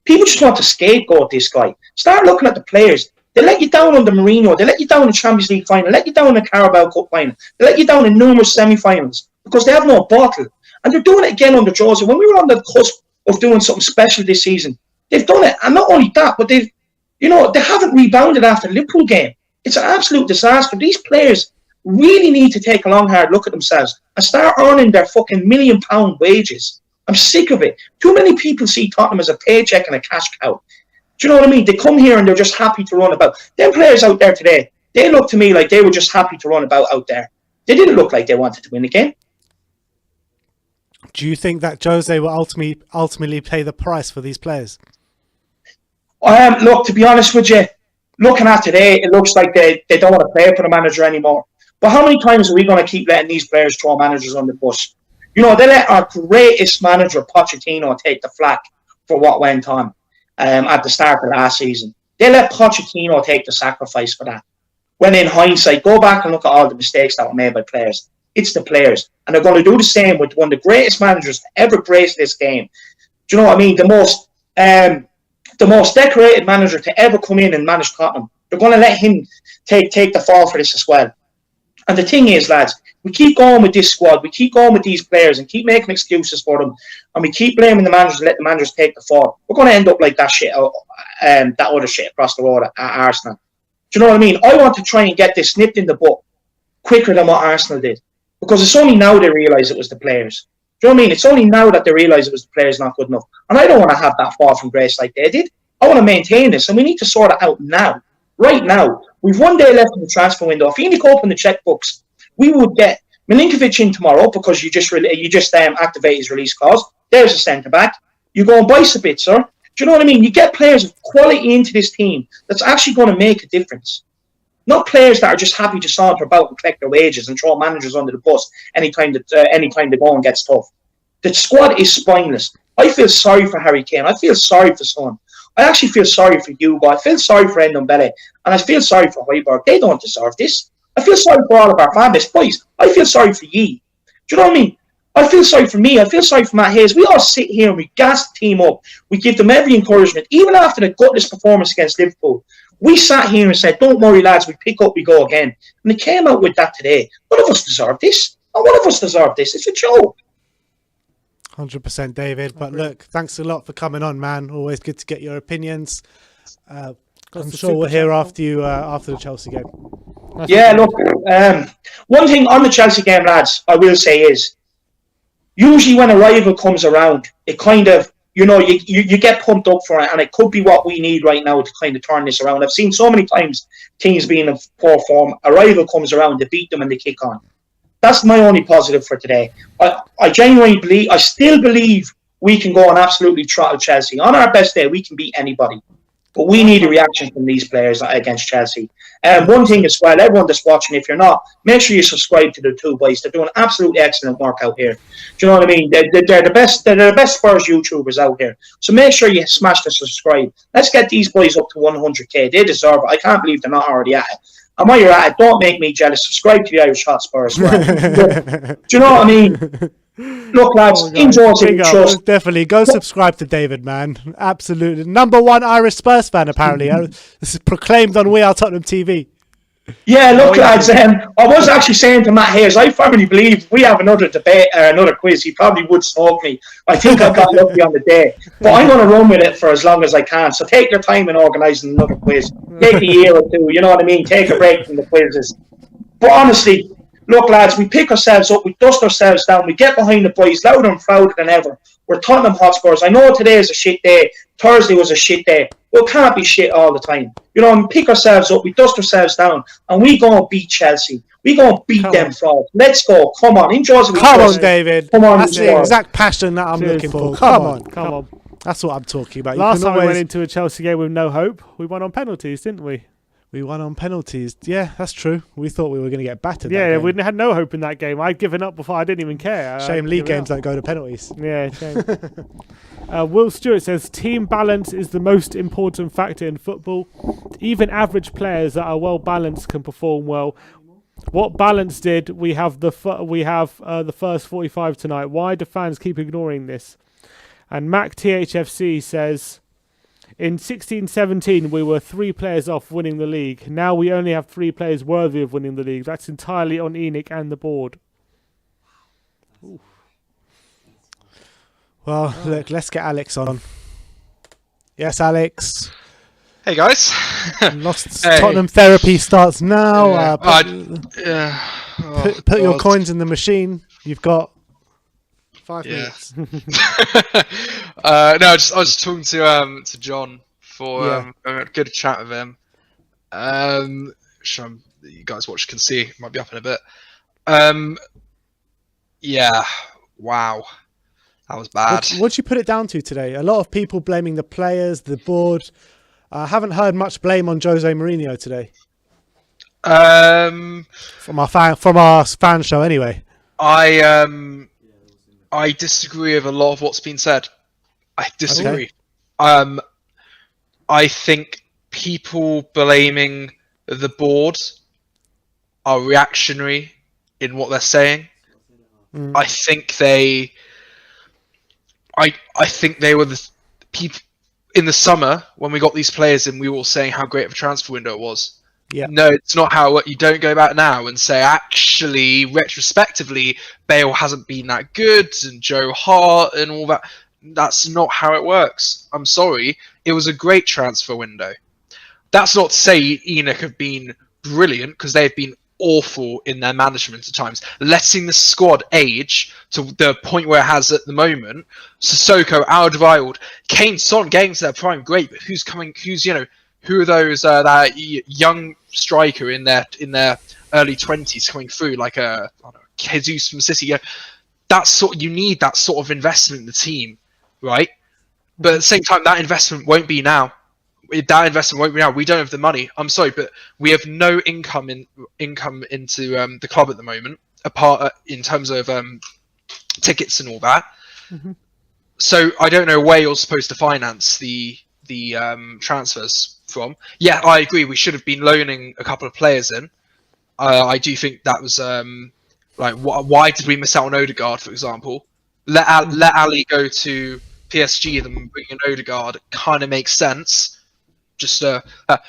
People just want to scapegoat this guy. Start looking at the players. They let you down on the Mourinho. They let you down in the Champions League final. Let you down in the Carabao Cup final. They let you down in numerous semi-finals because they have no bottle. And they're doing it again under Jose. When we were on the cusp of doing something special this season, they've done it. And not only that, but they haven't rebounded after the Liverpool game. It's an absolute disaster. These players really need to take a long, hard look at themselves and start earning their fucking £1 million wages. I'm sick of it. Too many people see Tottenham as a paycheck and a cash cow. Do you know what I mean? They come here and they're just happy to run about. Them players out there today, they look to me like they were just happy to run about out there. They didn't look like they wanted to win the game. Do you think that Jose will ultimately pay the price for these players? Look, to be honest with you, looking at today, it looks like they don't want to play for the manager anymore. But how many times are we going to keep letting these players throw managers on the bus? You know, they let our greatest manager, Pochettino, take the flak for what went on at the start of last season. They let Pochettino take the sacrifice for that. When in hindsight, go back and look at all the mistakes that were made by players. It's the players. And they're going to do the same with one of the greatest managers to ever grace this game. Do you know what I mean? The most decorated manager to ever come in and manage Tottenham. They're going to let him take the fall for this as well. And the thing is, lads, we keep going with this squad, we keep going with these players and keep making excuses for them, and we keep blaming the managers and let the managers take the fall. We're going to end up like that shit, that other shit across the road at Arsenal. Do you know what I mean? I want to try and get this nipped in the butt quicker than what Arsenal did. Because it's only now they realise it was the players. Do you know what I mean? It's only now that they realise it was the players not good enough. And I don't want to have that fall from grace like they did. I want to maintain this, and we need to sort it out now. Right now. We've 1 day left in the transfer window. If Enoch opened the checkbooks, we would get Milinkovic in tomorrow because you just activate his release clause. There's a centre-back. You go and buy Sabitzer. Do you know what I mean? You get players of quality into this team that's actually going to make a difference. Not players that are just happy to saunter about and collect their wages and throw managers under the bus anytime the going gets tough. The squad is spineless. I feel sorry for Harry Kane. I feel sorry for Son. I actually feel sorry for Hugo. I feel sorry for Ndombele. And I feel sorry for Højbjerg. They don't deserve this. I feel sorry for all of our fan base. Boys, I feel sorry for ye. Do you know what I mean? I feel sorry for me. I feel sorry for Matt Hayes. We all sit here and we gas the team up. We give them every encouragement. Even after the gutless performance against Liverpool, we sat here and said, don't worry, lads, we pick up, we go again. And they came out with that today. None of us deserve this. Not one of us deserve this. It's a joke. 100%, David. But look, thanks a lot for coming on, man. Always good to get your opinions. I'm sure we'll hear after you after the Chelsea game. Yeah, look, one thing on the Chelsea game, lads, I will say is, usually when a rival comes around, it kind of, you know, you get pumped up for it, and it could be what we need right now to kind of turn this around. I've seen so many times teams being in poor form, a rival comes around, they beat them and they kick on. That's my only positive for today. I genuinely believe, I still believe we can go and absolutely throttle Chelsea. On our best day, we can beat anybody. But we need a reaction from these players against Chelsea. One thing as well, everyone that's watching, if you're not, make sure you subscribe to the two boys. They're doing absolutely excellent work out here. Do you know what I mean? They're the best. They're the best Spurs YouTubers out here. So make sure you smash the subscribe. Let's get these boys up to 100k. They deserve it. I can't believe they're not already at it. And while you're at it, don't make me jealous. Subscribe to the Irish Hotspur as well. Do you know what I mean? Look, lads, Oh, guys, enjoy big it. up. Trust. Definitely go subscribe to David, man. Absolutely, #1 Irish Spurs fan. Apparently, this is proclaimed on We Are Tottenham TV. Yeah, look, lads, I was actually saying to Matt Hayes, I firmly believe we have another debate, another quiz. He probably would smoke me. I think I got lucky on the day. But I'm going to run with it for as long as I can. So take your time in organising another quiz. Take a year or two, you know what I mean? Take a break from the quizzes. But honestly, look, lads, we pick ourselves up, we dust ourselves down, we get behind the boys louder and prouder than ever. We're Tottenham Hotspurs. I know today is a shit day. Thursday was a shit day. Well, can't be shit all the time. You know, we pick ourselves up, we dust ourselves down, and we go and beat Chelsea. We go and beat them frauds. Let's go. Come on. Enjoy it. Come on, David. Come on, That's the exact passion that I'm looking for. Come on. Come on. That's what I'm talking about. Last time we went into a Chelsea game with no hope, we won on penalties, didn't we? We won on penalties. Yeah, that's true. We thought we were going to get battered. Yeah, we had no hope in that game. I'd given up before. I didn't even care. Shame league games don't go to penalties. Yeah, shame. Will Stewart says, team balance is the most important factor in football. Even average players that are well balanced can perform well. What balance did we have the first 45 tonight? Why do fans keep ignoring this? And Mac THFC says, in 16-17, we were 3 players off winning the league. Now we only have 3 players worthy of winning the league. That's entirely on Enoch and the board. Oof. Well, look, let's get Alex on. Yes, Alex. Hey, guys. Tottenham therapy starts now. Yeah. Put your coins in the machine. You've got 5 minutes. No, I was talking to John for a good chat with him. Which you guys watch can see, might be up in a bit. Yeah, wow, that was bad. What'd you put it down to today? A lot of people blaming the players, the board. I haven't heard much blame on Jose Mourinho today. From our fan show, anyway. I disagree with a lot of what's been said. I disagree. Okay. I think people blaming the board are reactionary in what they're saying. I think they were the people in the summer when we got these players in. We were all saying how great of a transfer window it was. Yeah. No, it's not how you don't go back now and say, actually, retrospectively, Bale hasn't been that good and Joe Hart and all that. That's not how it works. I'm sorry. It was a great transfer window. That's not to say Enoch have been brilliant, because they've been awful in their management at times. Letting the squad age to the point where it has at the moment. Sissoko, Alderweireld, Kane, Son getting to their prime, great, but who are those that young striker in their early 20s coming through, like Jesus from City? You need that sort of investment in the team, right? But at the same time, that investment won't be now. We don't have the money. I'm sorry, but we have no income into the club at the moment, apart in terms of tickets and all that. Mm-hmm. So I don't know where you're supposed to finance the transfers from. Yeah, I agree. We should have been loaning a couple of players in. I do think that was why did we miss out on Odegaard, for example? Let Ali go to PSG, then bring in Odegaard. It kind of makes sense. Just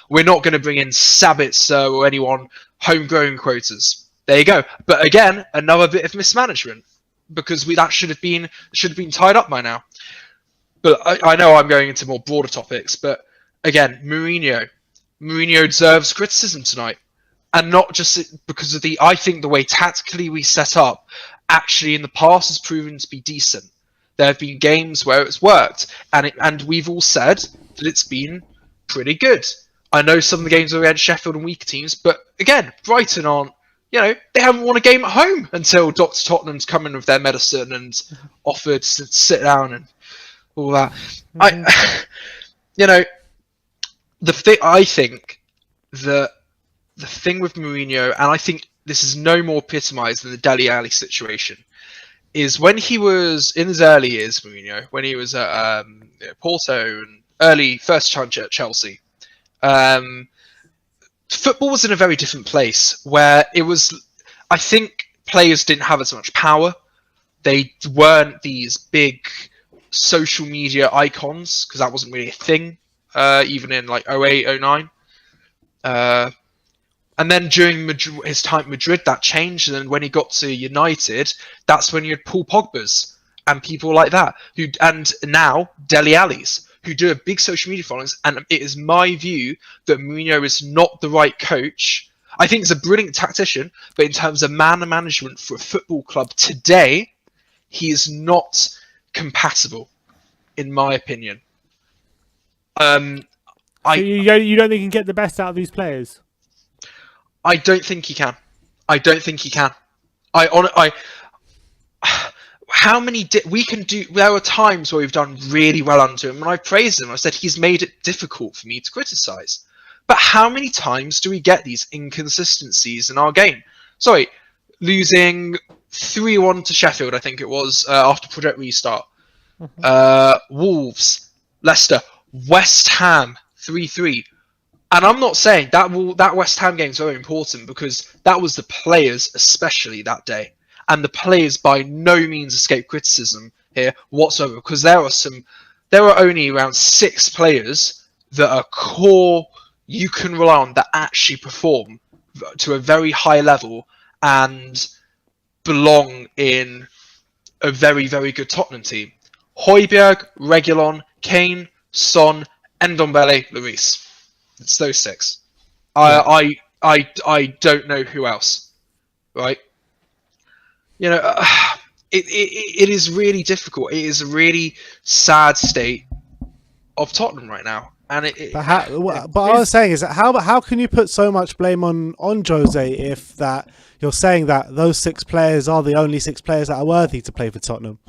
we're not going to bring in Sabitzer or anyone homegrown quotas. There you go. But again, another bit of mismanagement, because that should have been tied up by now. But I know I'm going into more broader topics, but again, Mourinho deserves criticism tonight, and not just because of I think the way tactically we set up actually in the past has proven to be decent. There have been games where it's worked, and we've all said that it's been pretty good. I know some of the games where we had Sheffield and weaker teams, but again, Brighton aren't. They haven't won a game at home until Dr. Tottenham's come in with their medicine and offered to sit down and all that. Mm-hmm. I think the thing with Mourinho, and I think this is no more epitomised than the Dele Alli situation, is when he was in his early years, Mourinho, when he was at Porto and early first chance at Chelsea, football was in a very different place, where it was, I think players didn't have as much power. They weren't these big social media icons because that wasn't really a thing, even in like 08, 09. And then during his time at Madrid, that changed. And then when he got to United, that's when you had Paul Pogba's and people like that, and now Dele Alli's, who do a big social media followings. And it is my view that Mourinho is not the right coach. I think he's a brilliant tactician, but in terms of man management for a football club today, he is not compatible, in my opinion. So you don't think he can get the best out of these players? I don't think he can. I don't think he can. How many we can do? There are times where we've done really well under him, and I praised him. I said he's made it difficult for me to criticize. But how many times do we get these inconsistencies in our game? Sorry, losing 3-1 to Sheffield, I think it was, after Project Restart. Wolves, Leicester, West Ham 3-3. And I'm not saying that West Ham game is very important because that was the players, especially that day. And the players by no means escape criticism here whatsoever, because there are only around 6 players that are core you can rely on that actually perform to a very high level and belong in a very, very good Tottenham team. Højbjerg, Reguilon, Kane, Son, Ndombele, Lloris. It's those 6. Yeah. I don't know who else, right? You know, it is really difficult. It is a really sad state of Tottenham right now, and But I was saying is that how can you put so much blame on Jose if that you're saying that those 6 players are the only 6 players that are worthy to play for Tottenham?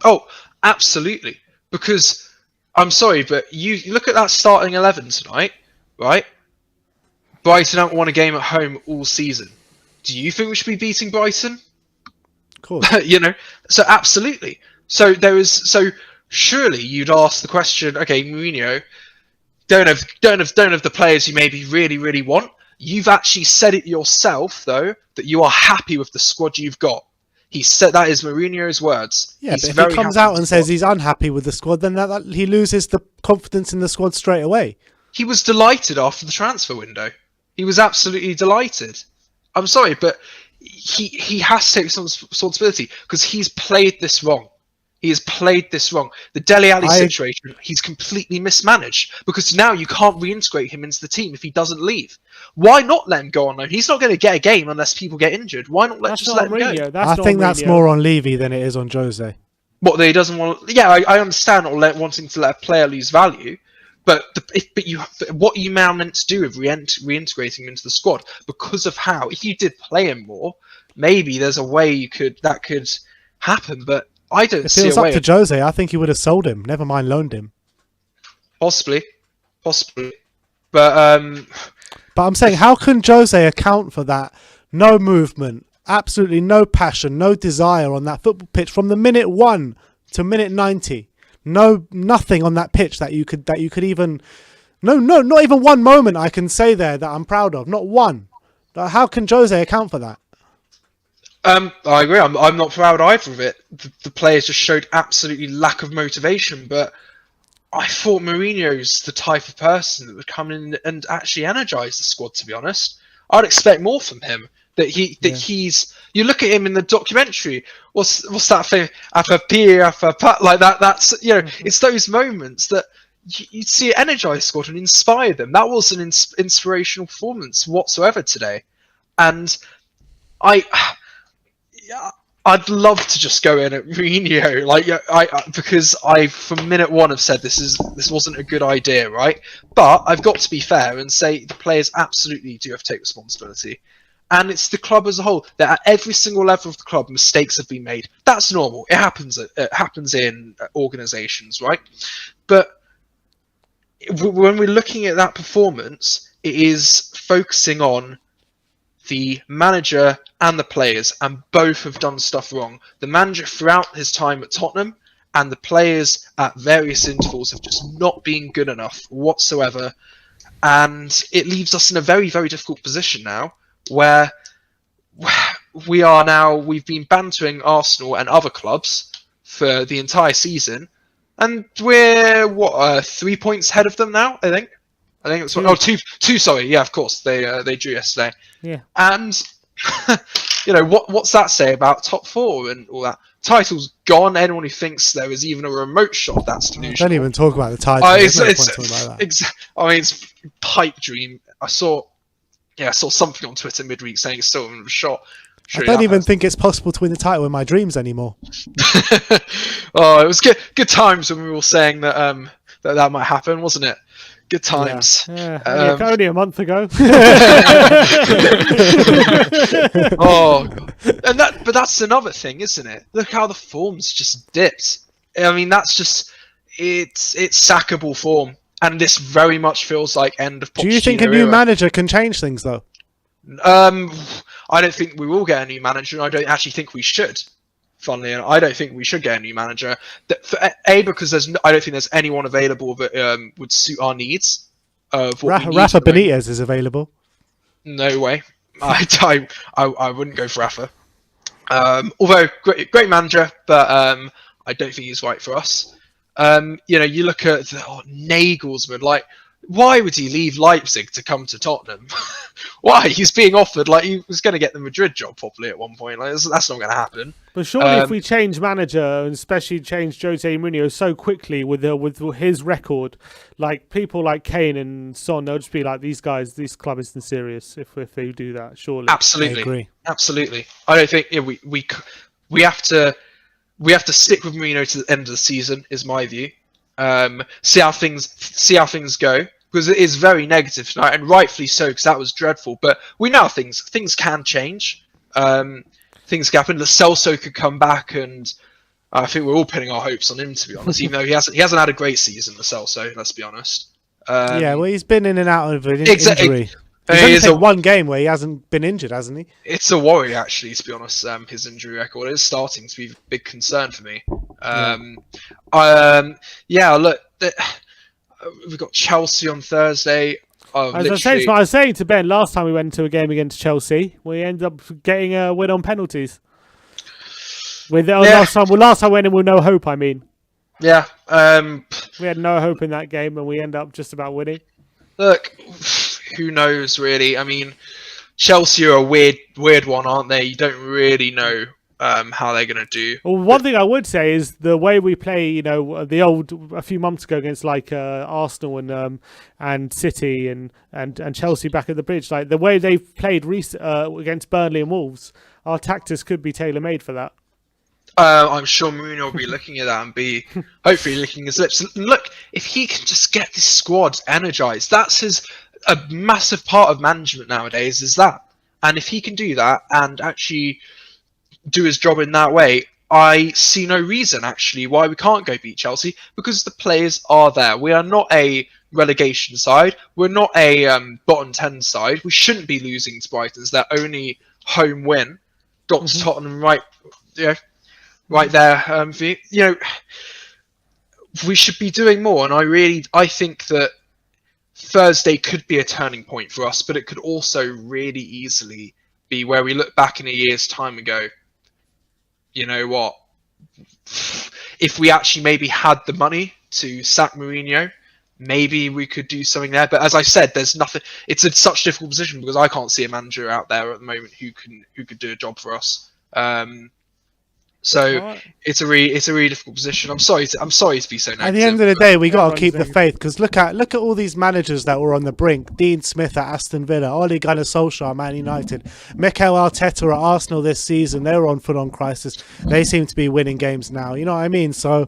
Oh, absolutely. Because I'm sorry, but you look at that starting 11 tonight, right? Brighton haven't won a game at home all season. Do you think we should be beating Brighton? Of course. You know, so absolutely. So surely you'd ask the question, okay, Mourinho, don't have the players you maybe really, really want. You've actually said it yourself, though, that you are happy with the squad you've got. He said that is Mourinho's words. Yeah, but if he comes out and says he's unhappy with the squad, then he loses the confidence in the squad straight away. He was delighted after the transfer window. He was absolutely delighted. I'm sorry, but he has to take some responsibility because he's played this wrong. He has played this wrong. The Dele Alli situation, he's completely mismanaged because now you can't reintegrate him into the team if he doesn't leave. Why not let him go on loan? He's not going to get a game unless people get injured. Why not let him go? I think that's more on Levy than it is on Jose. What, that he doesn't want? Yeah, I understand wanting to let a player lose value, but what you now meant to do with reintegrating him into the squad because of how if you did play him more, maybe there's a way that could happen, but I don't see a way. If it was up to Jose, I think he would have sold him. Never mind loaned him. Possibly, but I'm saying, how can Jose account for that? No movement, absolutely no passion, no desire on that football pitch from the minute 1 to minute 90. Nothing on that pitch that you could even. No, not even one moment I can say there that I'm proud of. Not one. How can Jose account for that? I agree. I'm not proud either of it. The players just showed absolutely lack of motivation, but I thought Mourinho's the type of person that would come in and actually energise the squad. To be honest, I'd expect more from him. He's. You look at him in the documentary. What's that thing? After pat like that. That's It's those moments that you'd see it energise squad and inspire them. That was an inspirational performance whatsoever today, and I'd love to just go in at Mourinho, because I from minute 1 have said this wasn't a good idea, right? But I've got to be fair and say the players absolutely do have to take responsibility, and it's the club as a whole that at every single level of the club mistakes have been made. That's normal. It happens. It happens in organisations, right? But when we're looking at that performance, it is focusing on the manager and the players, and both have done stuff wrong. The manager throughout his time at Tottenham and the players at various intervals have just not been good enough whatsoever, and it leaves us in a very, very difficult position now where we've been bantering Arsenal and other clubs for the entire season, and we're 3 points ahead of them now. I think it's two. Sorry, yeah, of course they drew yesterday. Yeah, and what's that say about top four and all that? Title's gone. Anyone who thinks there is even a remote shot, that's delusional. Don't even talk about the title. It's pipe dream. I saw something on Twitter midweek saying it's still a shot. I don't even think it's possible to win the title in my dreams anymore. Oh, it was good times when we were saying that that might happen, wasn't it? Good times. Yeah. Only a month ago. Oh, God. But that's another thing, isn't it? Look how the form's just dipped. I mean, that's just it's sackable form, and this very much feels like end of Pochettino. Do you think a new manager can change things, though? I don't think we will get a new manager, and I don't actually think we should. Funnily enough, I don't think we should get a new manager. Because I don't think there's anyone available that would suit our needs. Rafa Benitez is available. No way. I wouldn't go for Rafa. Although great manager, but I don't think he's right for us. You look at Nagelsmann. Like, why would he leave Leipzig to come to Tottenham? Why? He's being offered, like, he was going to get the Madrid job probably at one point. Like, that's not going to happen. But surely if we change manager, and especially change Jose Mourinho so quickly with his record, like people like Kane and Son, they'll just be like, these guys, this club isn't serious if they do that, surely. Absolutely. I agree. Absolutely. I don't think we have to stick with Mourinho to the end of the season, is my view. See how things go. Because it is very negative tonight, and rightfully so, because that was dreadful. But we know things can change. Things can happen. Lo Celso could come back, and I think we're all putting our hopes on him, to be honest. Even though he hasn't had a great season, Lo Celso. Let's be honest. Yeah, well, he's been in and out of an injury. He's only played one game where he hasn't been injured, hasn't he? It's a worry, actually, to be honest. His injury record is starting to be a big concern for me. Look. We've got Chelsea on Thursday. As I was saying to Ben, last time we went to a game against Chelsea, we ended up getting a win on penalties. Last time we went in with no hope, I mean. Yeah. We had no hope in that game, and we ended up just about winning. Look, who knows, really? I mean, Chelsea are a weird one, aren't they? You don't really know how they're going to do. Well, one thing I would say is the way we play, a few months ago against like Arsenal and City and Chelsea back at the bridge, like the way they've played against Burnley and Wolves, our tactics could be tailor-made for that. I'm sure Mourinho will be looking at that and be hopefully licking his lips. And look, if he can just get this squad energized, that's a massive part of management nowadays, is that. And if he can do that and actually do his job in that way, I see no reason actually why we can't go beat Chelsea, because the players are there. We are not a relegation side. We're not a bottom 10 side. We shouldn't be losing to Brighton. It's their only home win. Got to Tottenham right there. We should be doing more, and I think that Thursday could be a turning point for us, but it could also really easily be where we look back in a year's time and go, you know what? If we actually maybe had the money to sack Mourinho, maybe we could do something there. But as I said, there's nothing. It's in such a difficult position because I can't see a manager out there at the moment who could do a job for us. So it's a really difficult position. I'm sorry to be so negative. At the end of the day, we got to keep the faith, because look at all these managers that were on the brink. Dean Smith at Aston Villa, Ole Gunnar Solskjaer at Man United, Mikel Arteta at Arsenal this season. They were on full-on crisis. They seem to be winning games now. You know what I mean? So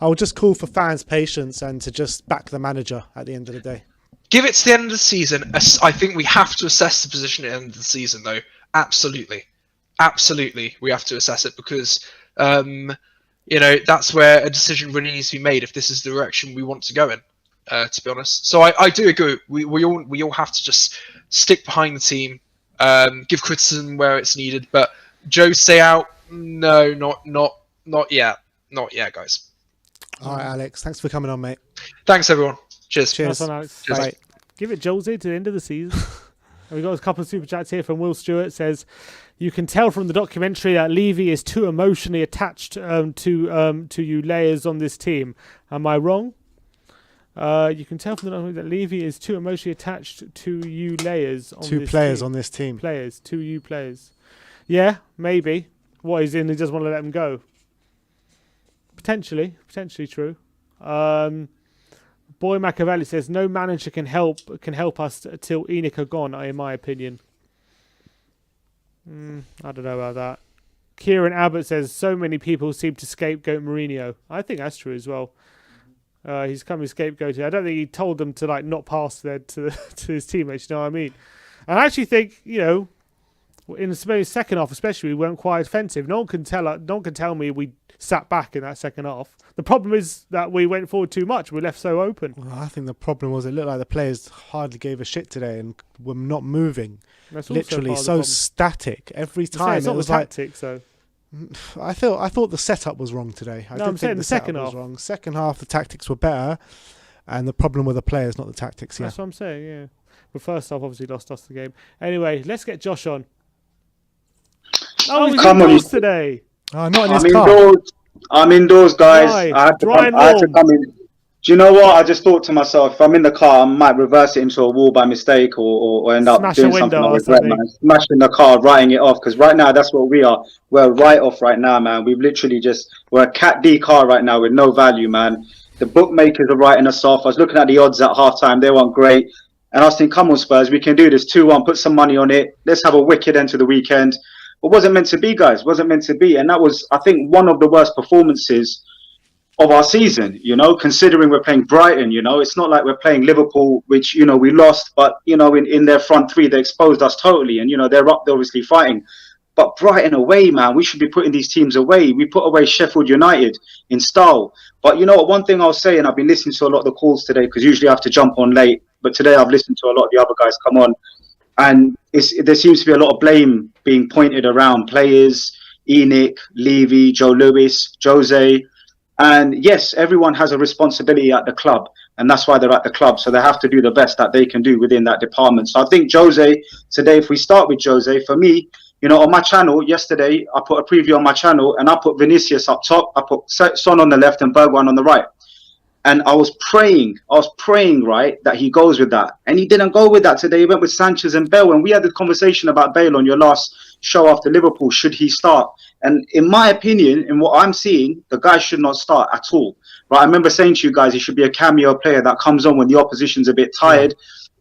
I would just call for fans' patience and to just back the manager at the end of the day. Give it to the end of the season. I think we have to assess the position at the end of the season, though. Absolutely, we have to assess it, because that's where a decision really needs to be made if this is the direction we want to go in. To be honest, so I do agree. We all have to just stick behind the team, give criticism where it's needed. But Jose out? No, not yet, guys. All right, Alex. Thanks for coming on, mate. Thanks, everyone. Cheers. Nice one, Alex. Cheers. Right. Give it Jose to the end of the season. We've got a couple of super chats here from Will Stewart. Says, you can tell from the documentary that Levy is too emotionally attached to you layers on this team. Am I wrong? You can tell from the documentary that Levy is too emotionally attached to you layers on Two this players team. on this team. Two you players. Yeah, maybe. What he's in, he doesn't want to let them go. Potentially true. Boy Machiavelli says no manager can help us till Enoch are gone. In my opinion, I don't know about that. Kieran Abbott says so many people seem to scapegoat Mourinho. I think that's true as well. He's come with scapegoating. I don't think he told them to like not pass there to his teammates. You know what I mean? And I actually think in the second half, especially, we weren't quite offensive. No one can tell me we sat back in that second half. The problem is that we went forward too much. We left so open. Well, I think the problem was it looked like the players hardly gave a shit today and were not moving. That's literally so static every time. It's not it was the tactics, though. I thought the setup was wrong today. I'm saying the second half was wrong. Second half, the tactics were better, and the problem with the players, not the tactics. Yeah, that's what I'm saying. Yeah, but first half obviously lost us the game. Anyway, let's get Josh on. Oh, he's indoors today. Oh, not in his car. I'm indoors, guys. I had to come in. Do you know what? I just thought to myself, if I'm in the car, I might reverse it into a wall by mistake or end up doing something I regret, man. Smashing the car, writing it off. Because right now, that's what we are. We're right off right now, man. We've literally we're a Cat D car right now with no value, man. The bookmakers are writing us off. I was looking at the odds at halftime. They weren't great. And I was thinking, come on, Spurs, we can do this 2-1. Put some money on it. Let's have a wicked end to the weekend. It wasn't meant to be, guys. Wasn't meant to be. And that was, I think, one of the worst performances of our season, considering we're playing Brighton. It's not like we're playing Liverpool, which, we lost. But, in their front three, they exposed us totally. And, they're up, they're obviously fighting. But Brighton away, man, we should be putting these teams away. We put away Sheffield United in style. But, one thing I'll say, and I've been listening to a lot of the calls today, because usually I have to jump on late. But today I've listened to a lot of the other guys come on. And there seems to be a lot of blame being pointed around players, Enoch, Levy, Joe Lewis, Jose. And yes, everyone has a responsibility at the club. And that's why they're at the club. So they have to do the best that they can do within that department. So I think Jose, today, if we start with Jose, for me, on my channel yesterday, I put a preview on my channel and I put Vinicius up top. I put Son on the left and Bergwijn on the right. And I was praying, right, that he goes with that. And he didn't go with that today. He went with Sanchez and Bale. And we had the conversation about Bale on your last show after Liverpool. Should he start? And in my opinion, in what I'm seeing, the guy should not start at all. Right? I remember saying to you guys, he should be a cameo player that comes on when the opposition's a bit tired.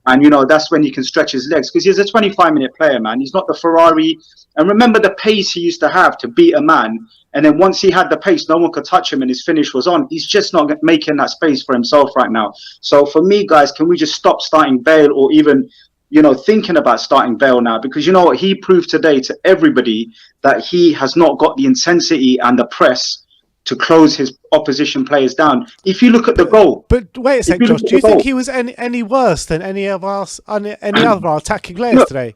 And, that's when he can stretch his legs. Because he's a 25-minute player, man. He's not the Ferrari. And remember the pace he used to have to beat a man. And then once he had the pace, no one could touch him and his finish was on. He's just not making that space for himself right now. So for me, guys, can we just stop starting Bale or even, thinking about starting Bale now? Because you know what? He proved today to everybody that he has not got the intensity and the press to close his opposition players down. If you look at the goal. But wait a second, Josh. Do you think he was any worse than any of our attacking players today?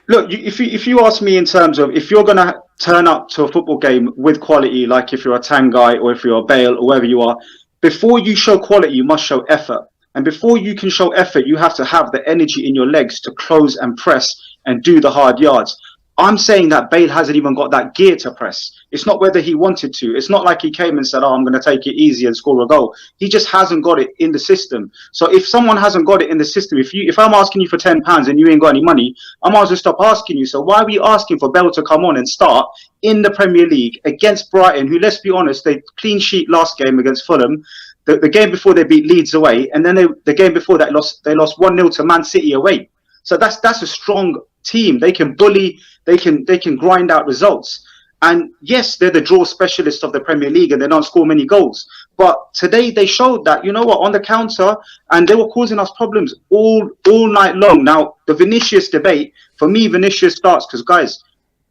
Look, if you ask me in terms of if you're going to turn up to a football game with quality, like if you're a Tanguy or if you're a Bale or wherever you are, before you show quality, you must show effort. And before you can show effort, you have to have the energy in your legs to close and press and do the hard yards. I'm saying that Bale hasn't even got that gear to press. It's not whether he wanted to. It's not like he came and said, I'm going to take it easy and score a goal. He just hasn't got it in the system. So if someone hasn't got it in the system, if I'm asking you for £10 and you ain't got any money, I might as well stop asking you. So why are we asking for Bale to come on and start in the Premier League against Brighton, who, let's be honest, they clean sheet last game against Fulham. The game before they beat Leeds away, and then the game before that they lost 1-0 to Man City away. So that's a strong team. They can bully, they can grind out results. And yes, they're the draw specialists of the Premier League and they don't score many goals. But today they showed that, on the counter, and they were causing us problems all night long. Now, the Vinicius debate, for me, Vinicius starts because, guys,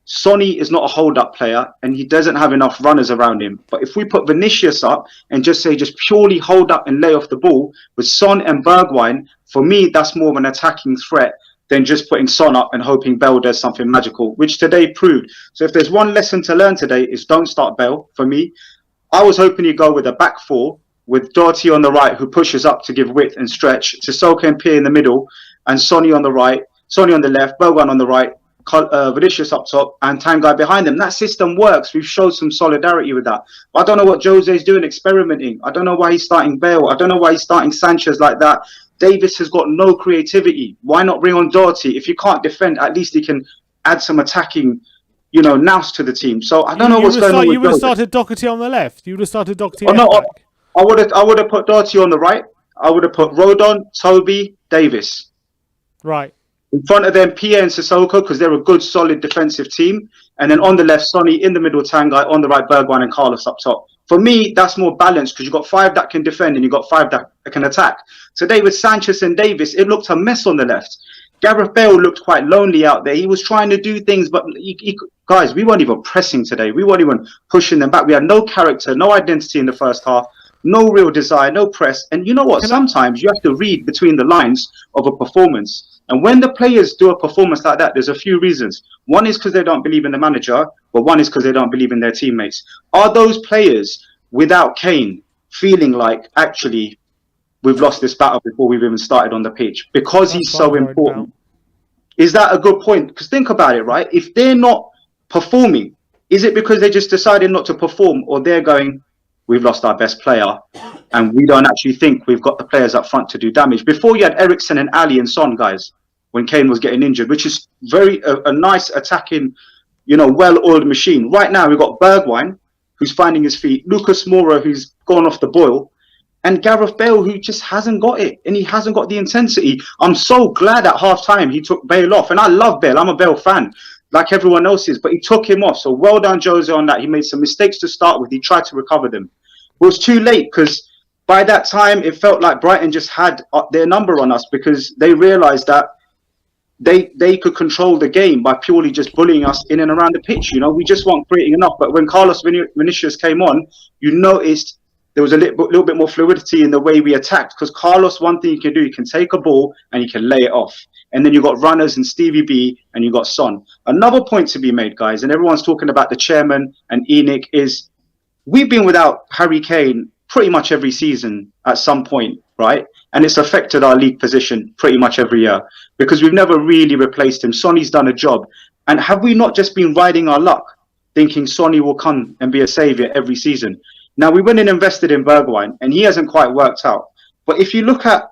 Sonny is not a hold-up player and he doesn't have enough runners around him. But if we put Vinicius up and just purely hold up and lay off the ball with Son and Bergwijn, for me, that's more of an attacking threat than just putting Son up and hoping Bale does something magical, which today proved. So if there's one lesson to learn today, is don't start Bale for me. I was hoping you go with a back four with Doherty on the right, who pushes up to give width and stretch, Sissoko and Peer in the middle, and Sonny on the right. Sonny on the left, Bergwijn on the right, Vinicius up top, and Tanguy behind them. That system works. We've showed some solidarity with that. I don't know what Jose's doing, experimenting. I don't know why he's starting Bale. I don't know why he's starting Sanchez like that. Davis has got no creativity. Why not bring on Doherty? If you can't defend, at least he can add some attacking, nous to the team. So I don't know what's going on. You would have started Doherty on the left. You would have started Doherty. Oh no, I would have put Doherty on the right. I would have put Rodon, Toby, Davis. Right. In front of them, Plea and Sissoko, because they're a good, solid defensive team. And then on the left, Sonny, in the middle, Tanguy, on the right, Bergwijn and Carlos up top. For me, that's more balanced because you've got 5 that can defend and you've got 5 that can attack. Today with Sanchez and Davis, it looked a mess on the left. Gareth Bale looked quite lonely out there. He was trying to do things, but guys, we weren't even pressing today. We weren't even pushing them back. We had no character, no identity in the first half, no real desire, no press. And you know what? Sometimes you have to read between the lines of a performance. And when the players do a performance like that, there's a few reasons. One is because they don't believe in the manager, but one is because they don't believe in their teammates. Are those players without Kane feeling like, actually, we've lost this battle before we've even started on the pitch because he's so important? Is that a good point? Because think about it, right? If they're not performing, is it because they just decided not to perform, or they're going, we've lost our best player and we don't actually think we've got the players up front to do damage? Before you had Eriksen and Ali and Son, guys, when Kane was getting injured, which is a nice attacking, well-oiled machine. Right now we've got Bergwijn, who's finding his feet, Lucas Moura, who's gone off the boil, and Gareth Bale, who just hasn't got it, and he hasn't got the intensity. I'm so glad at half-time he took Bale off, and I love Bale. I'm a Bale fan, like everyone else is, but he took him off. So well done, Jose, on that. He made some mistakes to start with. He tried to recover them. It was too late because by that time, it felt like Brighton just had their number on us because they realised that they could control the game by purely just bullying us in and around the pitch. We just weren't creating enough. But when Carlos Vinicius came on, you noticed there was a little bit more fluidity in the way we attacked, because Carlos, one thing he can do, he can take a ball and he can lay it off. And then you've got runners and Stevie B and you've got Son. Another point to be made, guys, and everyone's talking about the chairman and ENIC, is we've been without Harry Kane pretty much every season at some point, right? And it's affected our league position pretty much every year because we've never really replaced him. Sonny's done a job. And have we not just been riding our luck, thinking Sonny will come and be a saviour every season? Now, we went and invested in Bergwijn, and he hasn't quite worked out. But if you look at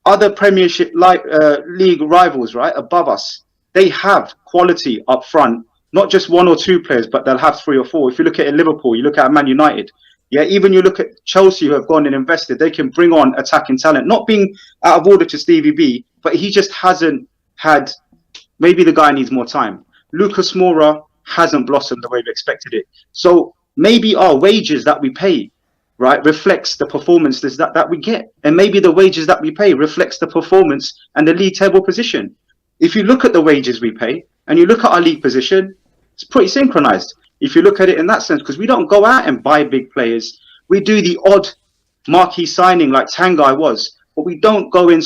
other Premiership league rivals, right, above us, they have quality up front, not just 1 or 2 players, but they'll have 3 or 4. If you look at Liverpool, you look at Man United, even you look at Chelsea, who have gone and invested, they can bring on attacking talent, not being out of order to Stevie B, but he just hasn't had, maybe the guy needs more time. Lucas Moura hasn't blossomed the way we expected it. So maybe our wages that we pay, right, reflects the performances that we get. And maybe the wages that we pay reflects the performance and the league table position. If you look at the wages we pay and you look at our league position, it's pretty synchronized. If you look at it in that sense, because we don't go out and buy big players. We do the odd marquee signing like Tanguy was. But we don't go in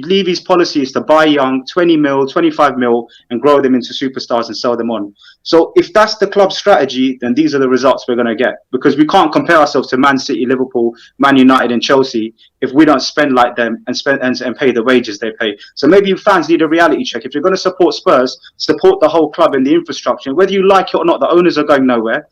Levy's policy is to buy young, 20 mil, 25 mil, and grow them into superstars and sell them on. So if that's the club's strategy, then these are the results we're going to get. Because we can't compare ourselves to Man City, Liverpool, Man United, and Chelsea if we don't spend like them and pay the wages they pay. So maybe fans need a reality check. If you're going to support Spurs, support the whole club and the infrastructure. Whether you like it or not, the owners are going nowhere.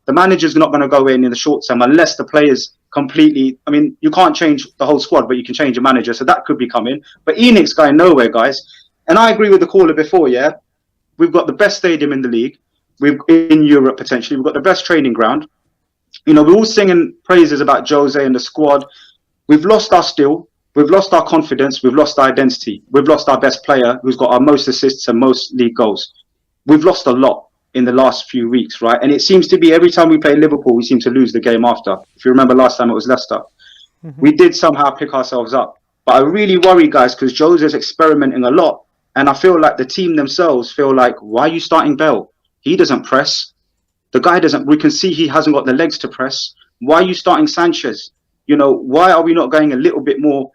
The manager's not going to go in the short term unless the players completely. I mean, you can't change the whole squad, but you can change a manager, so that could be coming. But ENIC's going nowhere, guys. And I agree with the caller before. We've got the best stadium in the league. We've in Europe potentially. We've got the best training ground. We're all singing praises about Jose and the squad. We've lost our steel. We've lost our confidence. We've lost our identity. We've lost our best player, who's got our most assists and most league goals. We've lost a lot in the last few weeks, right? And it seems to be every time we play Liverpool, we seem to lose the game after. If you remember last time, it was Leicester. Mm-hmm. We did somehow pick ourselves up. But I really worry, guys, because Jose's experimenting a lot. And I feel like the team themselves feel like, why are you starting Bale? He doesn't press. The guy doesn't. We can see he hasn't got the legs to press. Why are you starting Sanchez? Why are we not going a little bit more?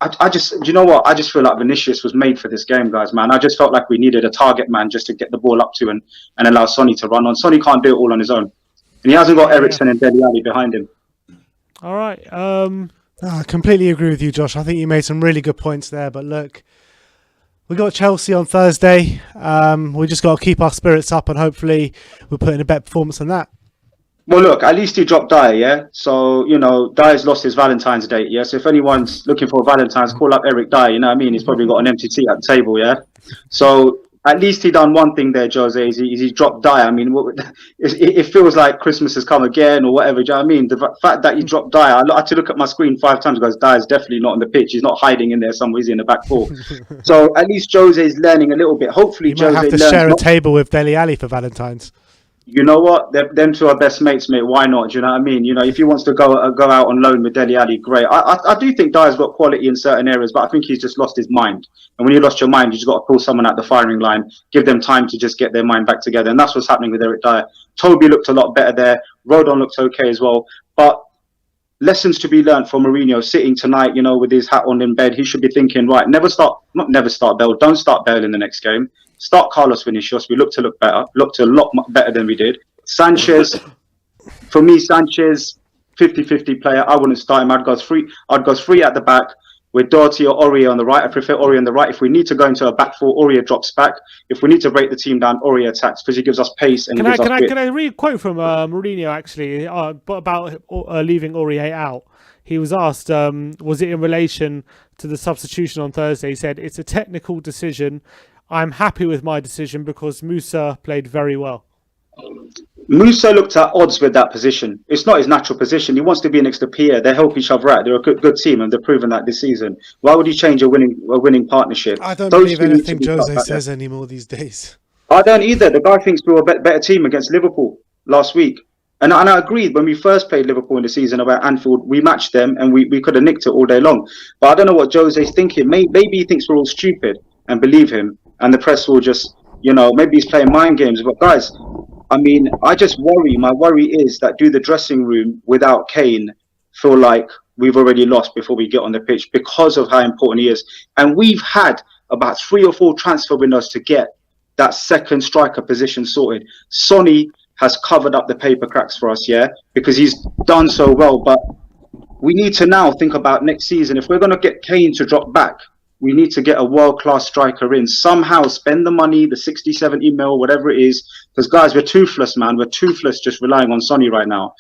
I just feel like Vinicius was made for this game, guys, man. I just felt like we needed a target man just to get the ball up to and allow Sonny to run on. Sonny can't do it all on his own. And he hasn't got Eriksen and Dele Alli behind him. All right. I completely agree with you, Josh. I think you made some really good points there. But look, We got Chelsea on Thursday. We just got to keep our spirits up and hopefully we'll put in a better performance than that. Well, look, at least he dropped Dyer, yeah? So, Dyer's lost his Valentine's date, yeah? So if anyone's looking for a Valentine's, call up Eric Dyer, you know what I mean? He's probably got an empty seat at the table, yeah? So at least he done one thing there, Jose, is he dropped Dyer. I mean, it feels like Christmas has come again or whatever, do you know what I mean? The fact that he dropped Dyer, I had to look at my screen 5 times because Dyer's definitely not on the pitch. He's not hiding in there somewhere, he's in the back four. So at least Jose's learning a little bit. Hopefully you might have to share a table with Dele Alli for Valentine's. You know what? Them two are best mates, mate. Why not? Do you know what I mean? If he wants to go out on loan with Dele Alli, great. I do think Dyer's got quality in certain areas, but I think he's just lost his mind. And when you lost your mind, you just got to pull someone at the firing line, give them time to just get their mind back together. And that's what's happening with Eric Dyer. Toby looked a lot better there. Rodon looked okay as well. But lessons to be learned for Mourinho sitting tonight, with his hat on in bed. He should be thinking, right, don't start Bale in the next game. Start Carlos Vinicius. We looked a lot better than we did. Sanchez, for me, 50-50 player. I wouldn't start him. I'd go three at the back with Doherty or Aurier on the right. I prefer Aurier on the right. If we need to go into a back four, Aurier drops back. If we need to break the team down, Aurier attacks because he gives us pace and Can I read a quote from Mourinho actually about leaving Aurier out? He was asked, was it in relation to the substitution on Thursday? He said, "It's a technical decision. I'm happy with my decision because Musa played very well." Musa looked at odds with that position. It's not his natural position. He wants to be next to Pierre. They help each other out. They're a good team, and they've proven that this season. Why would you change a winning partnership? I don't believe anything Jose says anymore these days. I don't either. The guy thinks we were a better team against Liverpool last week. And I agreed when we first played Liverpool in the season about Anfield, we matched them and we could have nicked it all day long. But I don't know what Jose's thinking. Maybe he thinks we're all stupid and believe him. And the press will just, maybe he's playing mind games. But guys, I mean, I just worry. My worry is that do the dressing room without Kane feel like we've already lost before we get on the pitch because of how important he is. And we've had about 3 or 4 transfer windows to get that second striker position sorted. Sonny has covered up the paper cracks for us, because he's done so well. But we need to now think about next season. If we're going to get Kane to drop back, we need to get a world-class striker in. Somehow spend the money, the 60, 70 mil, whatever it is. Because, guys, we're toothless, man. We're toothless just relying on Sonny right now.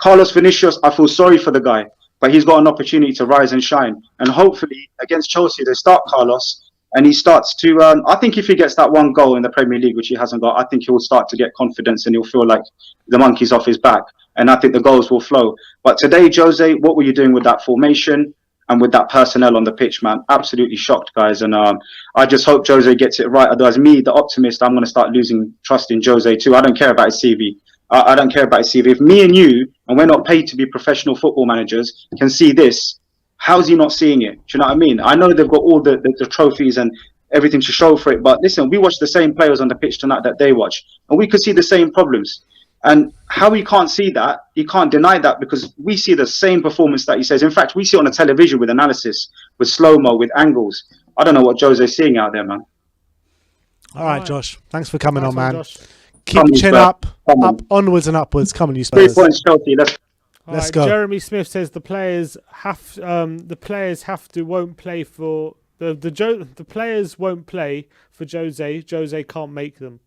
Carlos Vinicius, I feel sorry for the guy. But he's got an opportunity to rise and shine. And hopefully, against Chelsea, they start Carlos. And he starts to, I think if he gets that one goal in the Premier League, which he hasn't got, I think he'll start to get confidence and he'll feel like the monkey's off his back. And I think the goals will flow. But today, Jose, what were you doing with that formation and with that personnel on the pitch, man? Absolutely shocked, guys. And I just hope Jose gets it right. Otherwise, me, the optimist, I'm going to start losing trust in Jose too. I don't care about his CV. I don't care about his CV. If me and you, and we're not paid to be professional football managers, can see this, how's he not seeing it? Do you know what I mean? I know they've got all the trophies and everything to show for it, but listen, we watch the same players on the pitch tonight that they watch, and we could see the same problems. And how he can't see that, he can't deny that because we see the same performance that he says. In fact, we see it on the television with analysis, with slow-mo, with angles. I don't know what Jose's seeing out there, man. All right, Josh. Thanks for coming on, man. Keep your chin up, onwards and upwards. Come on, you Spurs. 3 points, Chelsea. Let's go. Jeremy Smith says the players won't play for the players won't play for Jose. Jose can't make them.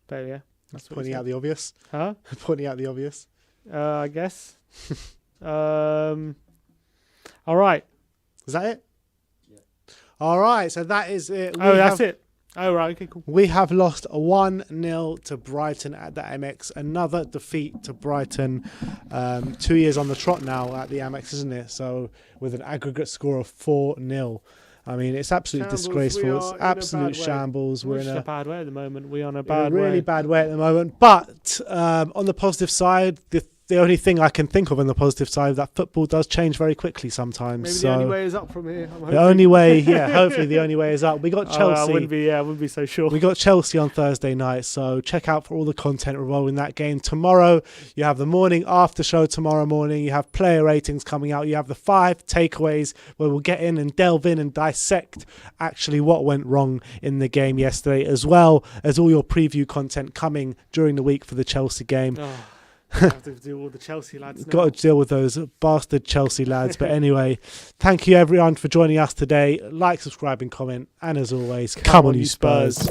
But yeah, that's pointing out the obvious. Huh? Pointing out the obvious. I guess. All right. Is that it? Yeah. All right. So that is it. That's it. Oh, right, okay, cool. We have lost 1-0 to Brighton at the Amex. Another defeat to Brighton. 2 years on the trot now at the Amex, isn't it? So with an aggregate score of 4-0. I mean, it's absolutely disgraceful. It's absolute shambles. We're in a bad way at the moment. We're on a bad way. Really bad way at the moment. But on the positive side, the only thing I can think of on the positive side, that football does change very quickly sometimes. Maybe the only way is up from here. The only way, hopefully the only way is up. We got Chelsea. I wouldn't be so sure. We got Chelsea on Thursday night, so check out for all the content revolving that game. Tomorrow, you have the morning after show tomorrow morning. You have player ratings coming out. You have the 5 takeaways where we'll get in and delve in and dissect actually what went wrong in the game yesterday, as well as all your preview content coming during the week for the Chelsea game. Have to deal with all the Chelsea lads now. Got to deal with those bastard Chelsea lads. But anyway, thank you everyone for joining us today. Like, subscribe and comment. And as always, come on you Spurs.